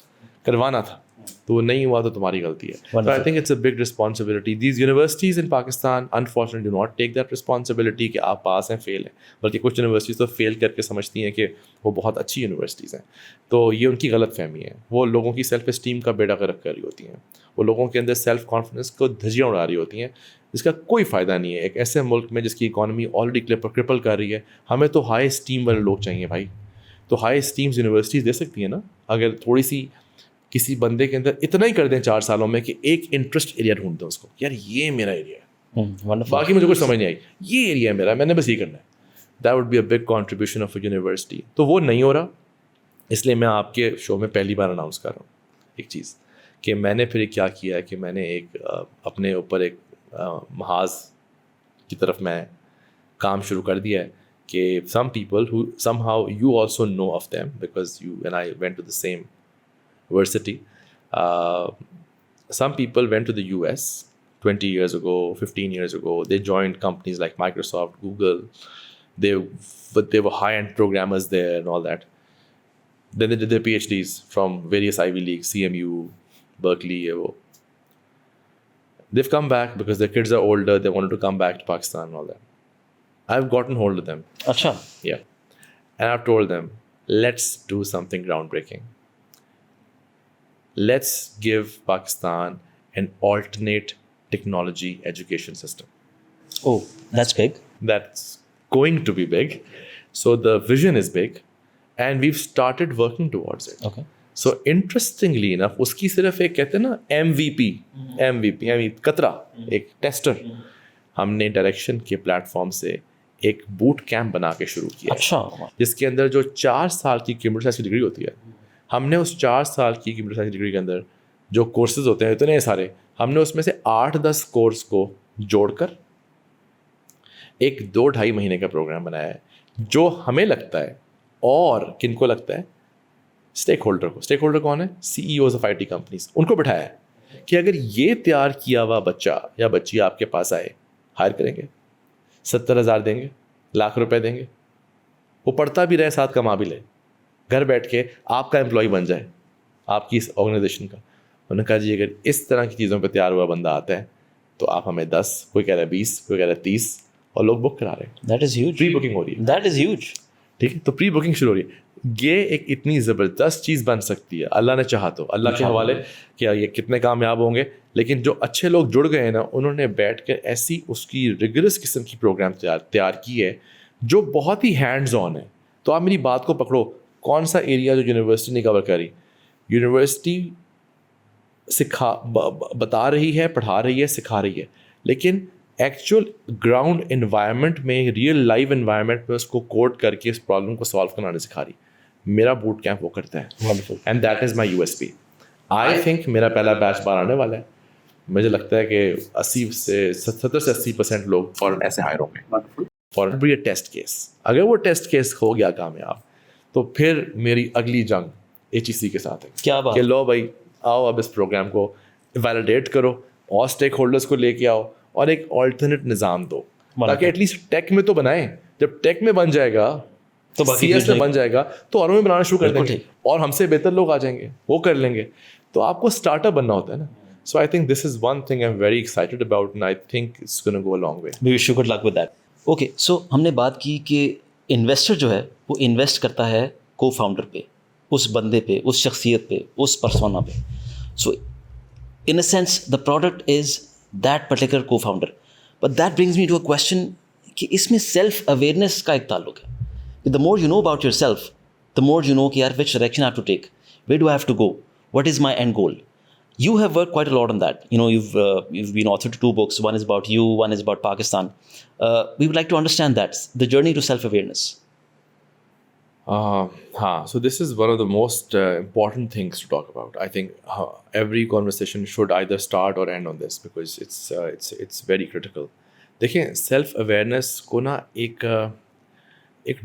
کروانا تھا. تو وہ نہیں ہوا تو تمہاری غلطی ہے. So I think it's a big responsibility. These universities in Pakistan unfortunately do not take that responsibility کہ آپ پاس ہیں فیل ہیں, بلکہ کچھ یونیورسٹیز تو فیل کر کے سمجھتی ہیں کہ وہ بہت اچھی یونیورسٹیز ہیں. تو یہ ان کی غلط فہمی ہے. وہ لوگوں کی سیلف اسٹیم کا بیڑا غرق کر رہی ہوتی ہیں, وہ لوگوں کے اندر سیلف کانفیڈنس کو دھجیاں اڑا رہی ہوتی ہیں, جس کا کوئی فائدہ نہیں ہے. ایک ایسے ملک میں جس کی اکانومی آلریڈی کرپل کر رہی ہے, ہمیں تو ہائی اسٹیم والے لوگ چاہیے بھائی. تو ہائی اسٹیمز یونیورسٹیز دے سکتی ہیں نا, اگر تھوڑی سی کسی بندے کے اندر اتنا ہی کر دیں 4 سالوں میں کہ ایک انٹرسٹ ایریا ڈھونڈ دیں اس کو, یار یہ میرا ایریا ہے, باقی مجھے کچھ سمجھ نہیں آئی, یہ ایریا ہے میرا, میں نے بس یہ کرنا ہے. That would be a big contribution of a university. تو وہ نہیں ہو رہا, اس لیے میں آپ کے شو میں پہلی بار اناؤنس کر رہا ہوں ایک چیز کہ میں نے پھر کیا کیا ہے کہ میں نے ایک اپنے اوپر ایک محاذ کی طرف میں کام شروع کر دیا ہے کہ some people who somehow you also know of them because you and I went to the same university. Some people went to the US 20 years ago, 15 years ago. They joined companies like Microsoft, Google. They were high-end programmers there and all that. Then they did their PhDs from various Ivy Leagues, CMU, Berkeley. They've come back because their kids are older. They wanted to come back to Pakistan and all that. I've gotten hold of them. Achha. Yeah. And I've told them, let's do something groundbreaking. Let's give Pakistan an alternate technology education system. Oh, that's big. That's going to be big. So the vision is big and we've started working towards it. Okay. So interestingly enough, اس کی صرف ایک کہتے ہیں نا MVP قطرہ, ایک tester, ہم نے ڈائریکشن کے پلیٹ فارم سے ایک بوٹ کیمپ بنا کے شروع کیا. اچھا. جس کے اندر جو 4 سال کی کمپیوٹر سائنس کی ڈگری ہوتی ہے, ہم نے اس 4 سال کی کمپیوٹر سائنس کی ڈگری کے اندر جو کورسز ہوتے ہیں اتنے سارے, ہم نے اس میں سے 8-10 کورس کو جوڑ کر ایک 2-2.5 مہینے کا پروگرام بنایا ہے, جو ہمیں لگتا ہے اور کن کو لگتا ہے, اسٹیک ہولڈر کو. اسٹیک ہولڈر کون ہے؟ CEOs of IT companies. ان کو بٹھایا ہے کہ اگر یہ تیار کیا ہوا بچہ یا بچی آپ کے پاس آئے, ہائر کریں گے, 70,000 دیں گے, ₹1,00,000 دیں گے, وہ پڑھتا بھی رہے ساتھ کما بھی لے, گھر بیٹھ کے آپ کا امپلائی بن جائے آپ کی اس آرگنائزیشن کا. انہوں نے کہا جی اگر اس طرح کی چیزوں پہ تیار ہوا بندہ آتا ہے تو آپ ہمیں 10, کوئی کہہ رہا ہے 20, کوئی کہہ رہا ہے 30, اور لوگ بک کرا رہے ہیں. That is huge. Pre booking ہو رہی ہے. That is huge. ٹھیک ہے, تو پری بکنگ شروع ہو رہی ہے. یہ ایک اتنی زبردست چیز بن سکتی ہے, اللہ نے چاہا تو. اللہ کے حوالے کیا یہ کتنے کامیاب ہوں گے, لیکن جو اچھے لوگ جڑ گئے ہیں نا, انہوں نے بیٹھ کر ایسی اس کی ریگرس قسم کی پروگرام تیار کی ہے جو بہت ہی ہینڈز آن ہے. تو آپ میری بات کو پکڑو, کون سا ایریا جو یونیورسٹی نہیں کور کری. یونیورسٹی بتا رہی ہے, پڑھا رہی ہے, سکھا رہی ہے, لیکن ایکچوئل گراؤنڈ انوائرمنٹ میں, ریئل لائیو انوائرمنٹ میں اس کو کوڈ کر کے اس پرابلم کو سالو کرنا نہیں سکھا رہی. میرا بوٹ کیمپ وہ کرتا ہے, and that is my USP. I think میرا پہلا بیچ باہر آنے والا ہے. مجھے لگتا ہے کہ 70 سے 80% لوگ فوراً ایسے ہائر ہوں گے. فوراً بھی یہ ٹیسٹ کیس, اگر وہ ٹیسٹ کیس ہو گیا کامیاب, تو پھر میری اگلی جنگ HEC کے ساتھ ہے. کیا بات کہ لو بھائی آؤ اب اس پروگرام کو ویلیڈیٹ کرو اور اسٹیک ہولڈرس کو لے کے آؤ اور ایک آلٹرنیٹ نظام دو, تاکہ ایٹ لیسٹ ٹیک میں تو بنائیں. جب ٹیک میں بن جائے گا تو باقی سی ایس میں بن جائے گا تو اوروں میں بنانا شروع کر دیں گے اور ہم سے بہتر لوگ آ جائیں گے, وہ کر لیں گے. تو آپ کو اسٹارٹ اپ بننا ہوتا ہے نا. So I think this is one thing I am very excited about and I think it's gonna go a long way. We wish you good luck with that. Okay, so ہم نے بات کی کہ investor جو ہے وہ invest کرتا ہے کو فاؤنڈر پہ, اس بندے پہ, اس شخصیت پہ, اس پرسونا پہ. سو in a sense the product is that particular co-founder, but that brings me to a question کہ اس میں سیلف اویئرنیس کا ایک تعلق ہے. the more you know about yourself, the more you know کہ یار which direction I have to take, where do I have to go, what is my end goal. You have worked quite a lot on that. You've been author to 2 books. One is about you, one is about Pakistan. We would like to understand that, the journey to self awareness. So this is one of the most important things to talk about. I think every conversation should either start or end on this because it's very critical. دیکھیں, self awareness کو نا ایک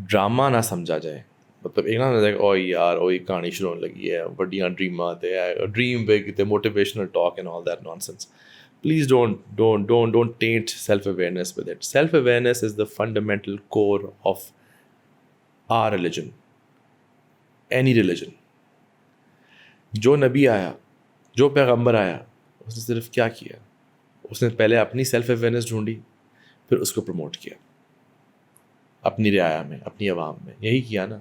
drama نہ سمجھا جائے. مطلب ایک نا او یار او ایک کہانی شروع ہونے لگی ہے, بڑیاں ڈریماں تے ڈریم بگ تے motivational talk and all that nonsense. Please don't taint self awareness with it. Self awareness is the fundamental core of our religion, any religion. جو نبی آیا, جو پیغمبر آیا, اس نے صرف کیا کیا, اس نے پہلے اپنی سیلف اویئرنیس ڈھونڈی, پھر اس کو پروموٹ کیا اپنی رعایا میں, اپنی عوام میں. یہی کیا نا.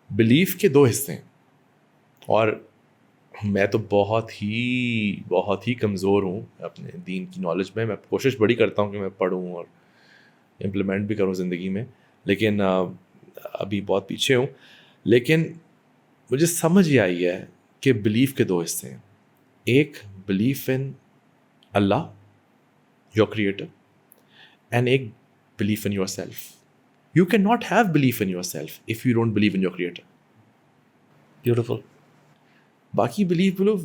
بلیف کے 2 حصے ہیں, اور میں تو بہت ہی کمزور ہوں اپنے دین کی نالج میں. میں کوشش بڑی کرتا ہوں کہ میں پڑھوں اور امپلیمنٹ بھی کروں زندگی میں, لیکن ابھی بہت پیچھے ہوں. لیکن مجھے سمجھ یہ آئی ہے کہ بلیف کے 2 حصے ہیں. ایک belief in Allah, your creator, and ایک belief in yourself. You can not have belief in yourself if you don't believe in your creator. Beautiful. باقی بلیف بولو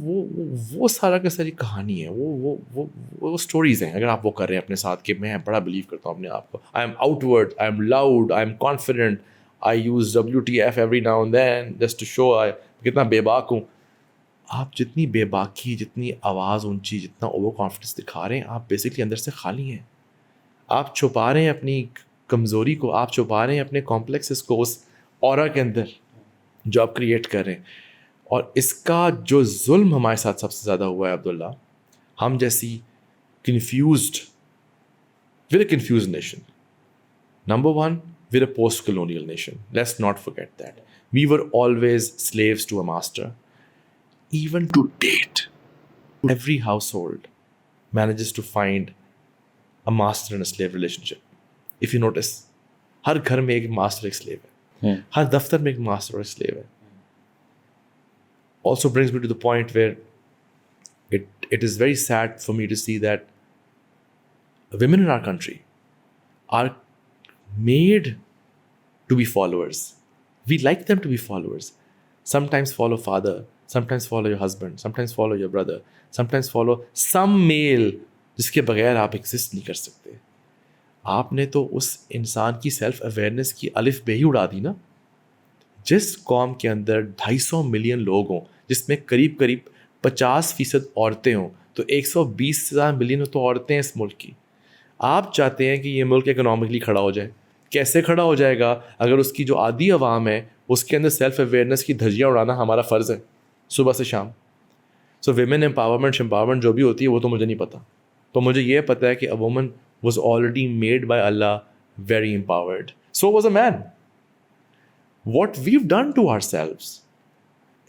وہ سارا کا ساری کہانی ہے, وہ اسٹوریز ہیں. اگر آپ وہ کر رہے ہیں اپنے ساتھ کہ میں بڑا بلیو کرتا ہوں اپنے آپ کو, I am outward, I am loud, I am confident, I use WTF every now and then just to show I کتنا بے باک ہوں. آپ جتنی بے باکی, جتنی آواز اونچی, جتنا اوور کانفیڈنس دکھا رہے ہیں, آپ بیسکلی اندر سے خالی ہیں. آپ چھپا رہے ہیں اپنی کمزوری کو, آپ چھپا رہے ہیں اپنے کمپلیکسز کو اس اورا کے اندر جو آپ کریٹ کر رہے ہیں. اور اس کا جو ظلم ہمارے ساتھ سب سے زیادہ ہوا ہے عبداللہ, ہم جیسی confused with a confuse nation. Number 1, with a post colonial nation. Let's not forget that. We were always slaves to a master. Even to date, every household manages to find a master and a slave relationship. If you notice, ہر گھر میں ایک master ایک sleeve ہے, ہر دفتر میں ایک master اور ایک سلیو ہے. Also brings me to the point where it is very sad for me to see that women in our country are made to be followers. We like them to be followers. Sometimes follow father, sometimes follow your husband, sometimes follow your brother, sometimes follow some male جس کے بغیر آپ exist نہیں کر سکتے. آپ نے تو اس انسان کی سیلف اویئرنیس کی الف بے ہی اڑا دی نا. جس قوم کے اندر 250 ملین لوگ ہوں, جس میں قریب 50% عورتیں ہوں, تو 120 سے زیادہ ملین تو عورتیں ہیں اس ملک کی. آپ چاہتے ہیں کہ یہ ملک اکنامکلی کھڑا ہو جائے. کیسے کھڑا ہو جائے گا اگر اس کی جو عادی عوام ہے اس کے اندر سیلف اویئرنیس کی دھجیاں اڑانا ہمارا فرض ہے صبح سے شام. سو ویمن امپاورمنٹ جو بھی ہوتی ہے وہ تو مجھے نہیں پتہ. تو مجھے یہ پتہ ہے کہ a woman was already made by Allah very empowered. So was a man. What we've done to ourselves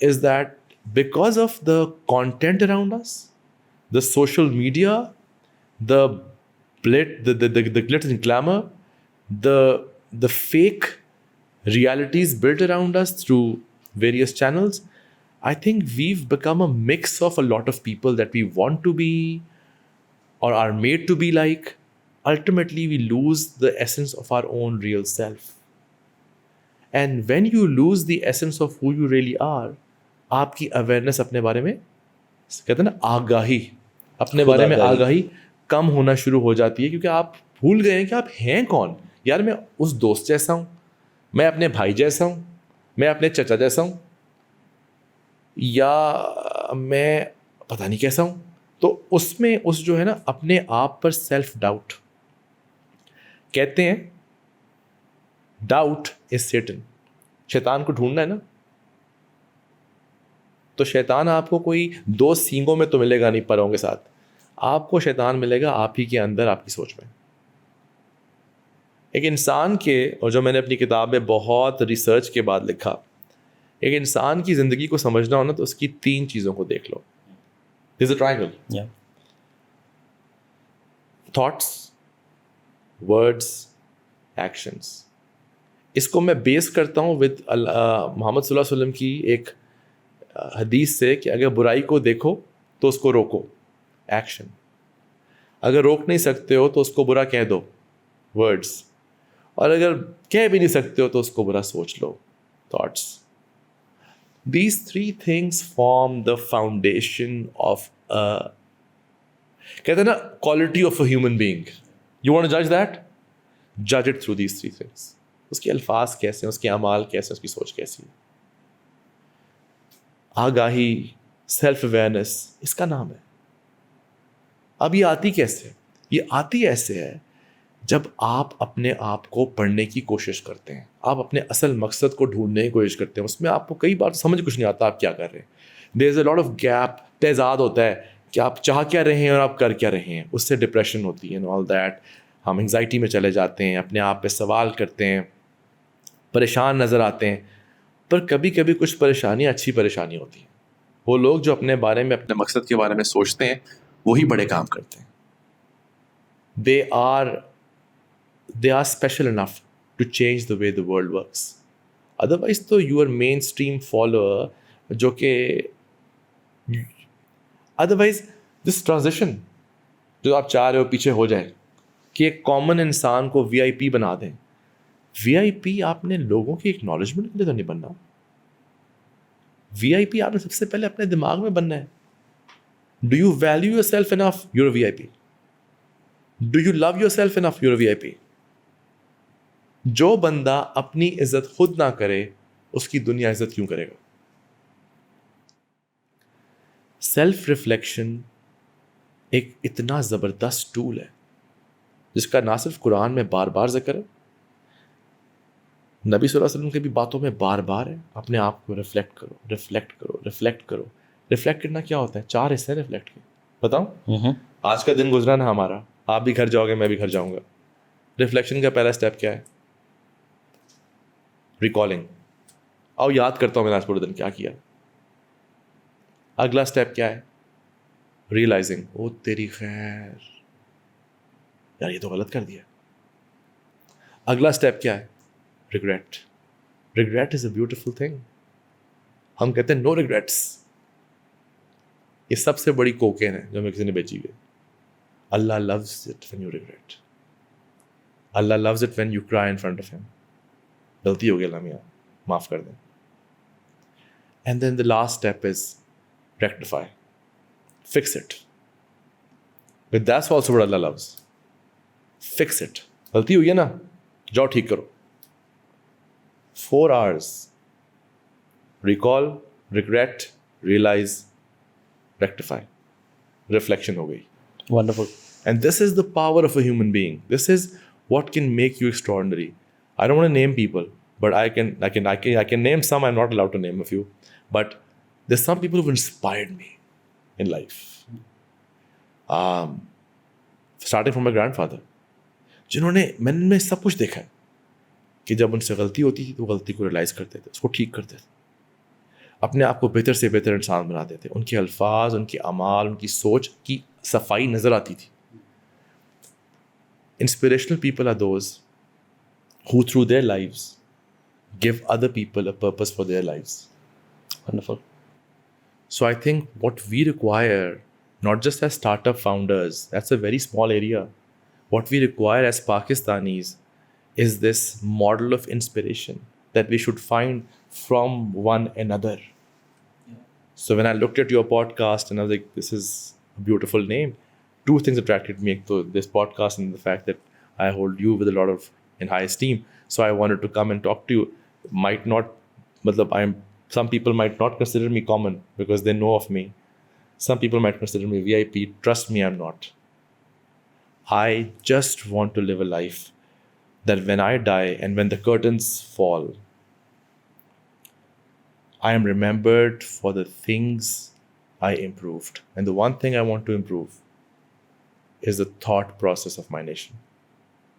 is that because of the content around us, the social media, the glitz and glamour, the fake realities built around us through various channels, I think we've become a mix of a lot of people that we want to be or are made to be like. Ultimately, we lose the essence of our own real self. And when you lose the essence of who you really are, آپ کی awareness اپنے بارے میں, کہتے ہیں نا آگاہی, اپنے بارے میں آگاہی کم ہونا شروع ہو جاتی ہے, کیونکہ آپ بھول گئے ہیں کہ آپ ہیں کون. یار میں اس دوست جیسا ہوں, میں اپنے بھائی جیسا ہوں, میں اپنے چچا جیسا ہوں, یا میں پتہ نہیں کیسا ہوں. تو اس میں اس جو ہے نا اپنے آپ پر سیلف ڈاؤٹ. کہتے ہیں ڈاؤٹ از سیٹن. شیطان کو ڈھونڈنا ہے نا, تو شیطان آپ کو کوئی 2 سینگوں میں تو ملے گا نہیں پروں کے ساتھ, آپ کو شیطان ملے گا آپ ہی کے اندر, آپ کی سوچ میں. ایک انسان کے, اور جو میں نے اپنی کتاب میں بہت ریسرچ کے بعد لکھا, ایک انسان کی زندگی کو سمجھنا ہونا تو اس کی 3 چیزوں کو دیکھ لو. This a triangle, thoughts, words, actions. اس کو میں بیس کرتا ہوں ود محمد صلی اللہ علیہ وسلم کی ایک حدیث سے کہ اگر برائی کو دیکھو تو اس کو روکو, ایکشن. اگر روک نہیں سکتے ہو تو اس کو برا کہہ دو, ورڈس. اور اگر کہہ بھی نہیں سکتے ہو تو اس کو برا سوچ لو, thoughts. These 3 things form the foundation of کہتے ہیں نا quality of a human being. You want to judge that? Judge it through these 3 things. اس کے الفاظ کیسے ہیں, اس کے اعمال کیسے ہیں, اس کی سوچ کیسی ہے. آگاہی, سیلف اویئرنیس, اس کا نام ہے. اب یہ آتی کیسے؟ یہ آتی ایسے ہے جب آپ اپنے آپ کو پڑھنے کی کوشش کرتے ہیں, آپ اپنے اصل مقصد کو ڈھونڈنے کی کوشش کرتے ہیں. اس میں آپ کو کئی بار سمجھ کچھ نہیں آتا آپ کیا کر رہے ہیں. دیر is a lot of gap, تضاد ہوتا ہے کہ آپ چاہ کیا رہے ہیں اور آپ کر کیا رہے ہیں. اس سے ڈپریشن ہوتی ہے اینڈ آل دیٹ. ہم انگزائٹی میں چلے جاتے ہیں, اپنے آپ پہ سوال کرتے ہیں, پریشان نظر آتے ہیں. پر کبھی کبھی کچھ پریشانیاں اچھی پریشانی ہوتی ہیں. وہ لوگ جو اپنے بارے میں, اپنے مقصد کے بارے میں سوچتے ہیں, وہی بڑے کام کرتے ہیں. They are special enough to change the way the world works. Otherwise تو you are mainstream follower جو کہ otherwise this transition جو آپ چاہ رہے ہو پیچھے ہو جائے کہ ایک کامن انسان کو VIP بنا دیں. VIP آپ نے لوگوں کی اکنالجمنٹ کے لیے تو نہیں بننا. VIP آپ نے سب سے پہلے اپنے دماغ میں بننا ہے. Do you value yourself enough? You're a VIP. Do you love yourself enough? You're a VIP. جو بندہ اپنی عزت خود نہ کرے اس کی دنیا عزت کیوں کرے گا؟ سیلف ریفلیکشن ایک اتنا زبردست ٹول ہے جس کا نہ صرف قرآن میں بار بار ذکر ہے, نبی صلی اللہ علیہ وسلم کی بھی باتوں میں بار بار ہے. اپنے آپ کو ریفلیکٹ کرو, ریفلیکٹ کرو, ریفلیکٹ کرو. ریفلیکٹ کرنا کیا ہوتا ہے؟ 4 حصے ریفلیکٹ کے. بتاؤں, آج کا دن گزرا نا ہمارا, آپ بھی گھر جاؤ گے, میں بھی گھر جاؤں گا. ریفلیکشن کا پہلا اسٹیپ کیا ہے؟ ریکالنگ. آؤ یاد کرتا ہوں میں نے آج پورے دن کیا کیا. اگلا اسٹیپ کیا ہے؟ ریئلائزنگ. او تیری خیر, یار یہ تو غلط کر دیا. اگلا اسٹیپ کیا ہے؟ Regret. Regret is a beautiful thing. ہم کہتے ہیں نو ریگریٹس. یہ سب سے بڑی کوکین ہے جو ہمیں کسی نے بیچی ہوئی. اللہ loves it when you regret. Allah loves it when you cry in front of him. غلطی ہو گئی اللہ میاں, معاف کر دیں. And then the last step is rectify. Fix it. But that's also what Allah loves. Fix it. غلطی ہوئی ہے نا, جاؤ ٹھیک کرو. 4 hours. Recall, regret, realize, rectify. Reflection ہو گئی. Wonderful. And this is the power of a human being. This is what can make you extraordinary. I don't want to name people, but I can name some. I'm not allowed to name a few, but there's some people who've inspired me in life. Starting from my grandfather, جنہوں نے میں نے سب کچھ دیکھا ہے کہ جب ان سے غلطی ہوتی تھی تو غلطی کو ریلائز کرتے تھے, اس کو ٹھیک کرتے تھے, اپنے آپ کو بہتر سے بہتر انسان بناتے تھے. ان کے الفاظ, ان کے اعمال, ان کی سوچ کی صفائی نظر آتی تھی. Inspirational people are those who through their lives give other people a purpose for their lives. Wonderful. So I think what we require, not just as startup founders, that's a very small area. What we require as Pakistanis is this model of inspiration that we should find from one another. So when I looked at your podcast and I was like, this is a beautiful name, 2 things attracted me. So this podcast and the fact that I hold you with a lot of in high esteem. So I wanted to come and talk to you. Some people might not consider me common because they know of me. Some people might consider me VIP. Trust me, I'm not. I just want to live a life that when I die and when the curtains fall, I am remembered for the things I improved. And the one thing I want to improve is the thought process of my nation.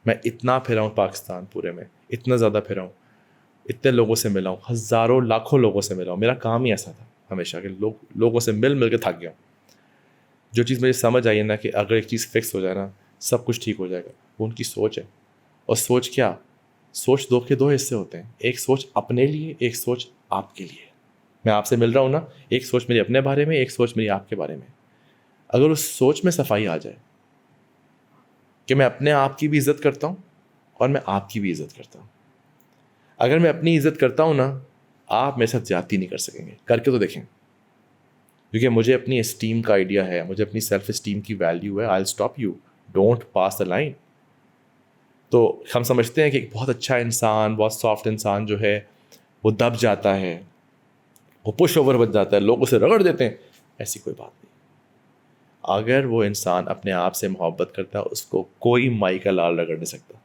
میں اتنا پھرا ہوں پاکستان پورے میں, اتنا زیادہ پھرا ہوں, اتنے لوگوں سے ملا ہوں, ہزاروں لاکھوں لوگوں سے ملا ہوں. میرا کام ہی ایسا تھا ہمیشہ کہ لوگوں سے مل کے تھک گیا ہوں. جو چیز مجھے سمجھ آئی ہے نا کہ اگر ایک چیز فکس ہو جائے نا سب کچھ ٹھیک ہو جائے گا, وہ ان کی سوچ ہے. اور سوچ کیا, سوچ دو حصے ہوتے ہیں, ایک سوچ اپنے لیے, ایک سوچ آپ کے لیے. میں آپ سے مل رہا ہوں نا, ایک سوچ میری اپنے بارے میں, ایک سوچ میری آپ کے بارے میں. اگر اس سوچ میں صفائی آ جائے کہ میں اپنے آپ کی بھی عزت کرتا ہوں اور میں آپ کی بھی عزت کرتا ہوں. اگر میں اپنی عزت کرتا ہوں نا, آپ میرے ساتھ زیادتی نہیں کر سکیں گے. کر کے تو دیکھیں, کیونکہ مجھے اپنی اسٹیم کا آئیڈیا ہے, مجھے اپنی سیلف اسٹیم کی ویلیو ہے. I stop you, don't pass the line. تو ہم سمجھتے ہیں کہ ایک بہت اچھا انسان, بہت سافٹ انسان جو ہے وہ دب جاتا ہے, وہ پش اوور بن جاتا ہے, لوگ اسے رگڑ دیتے ہیں. ایسی کوئی بات نہیں. اگر وہ انسان اپنے آپ سے محبت کرتا ہے, اس کو کوئی مائی کا لال رگڑ نہیں سکتا.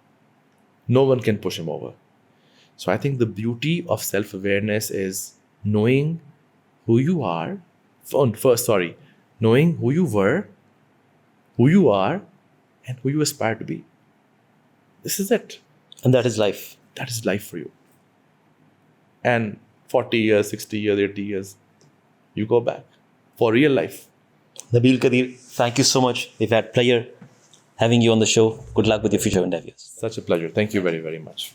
No one can push him over. So I think the beauty of self-awareness is knowing who you are, knowing who you were, who you are, and who you aspire to be. This is it. And that is life. That is life for you. And 40 years, 60 years, 80 years, you go back for real life. Nabeel Kadeer, thank you so much. We've had pleasure having you on the show. Good luck with your future endeavors. Such a pleasure. Thank you very, very much.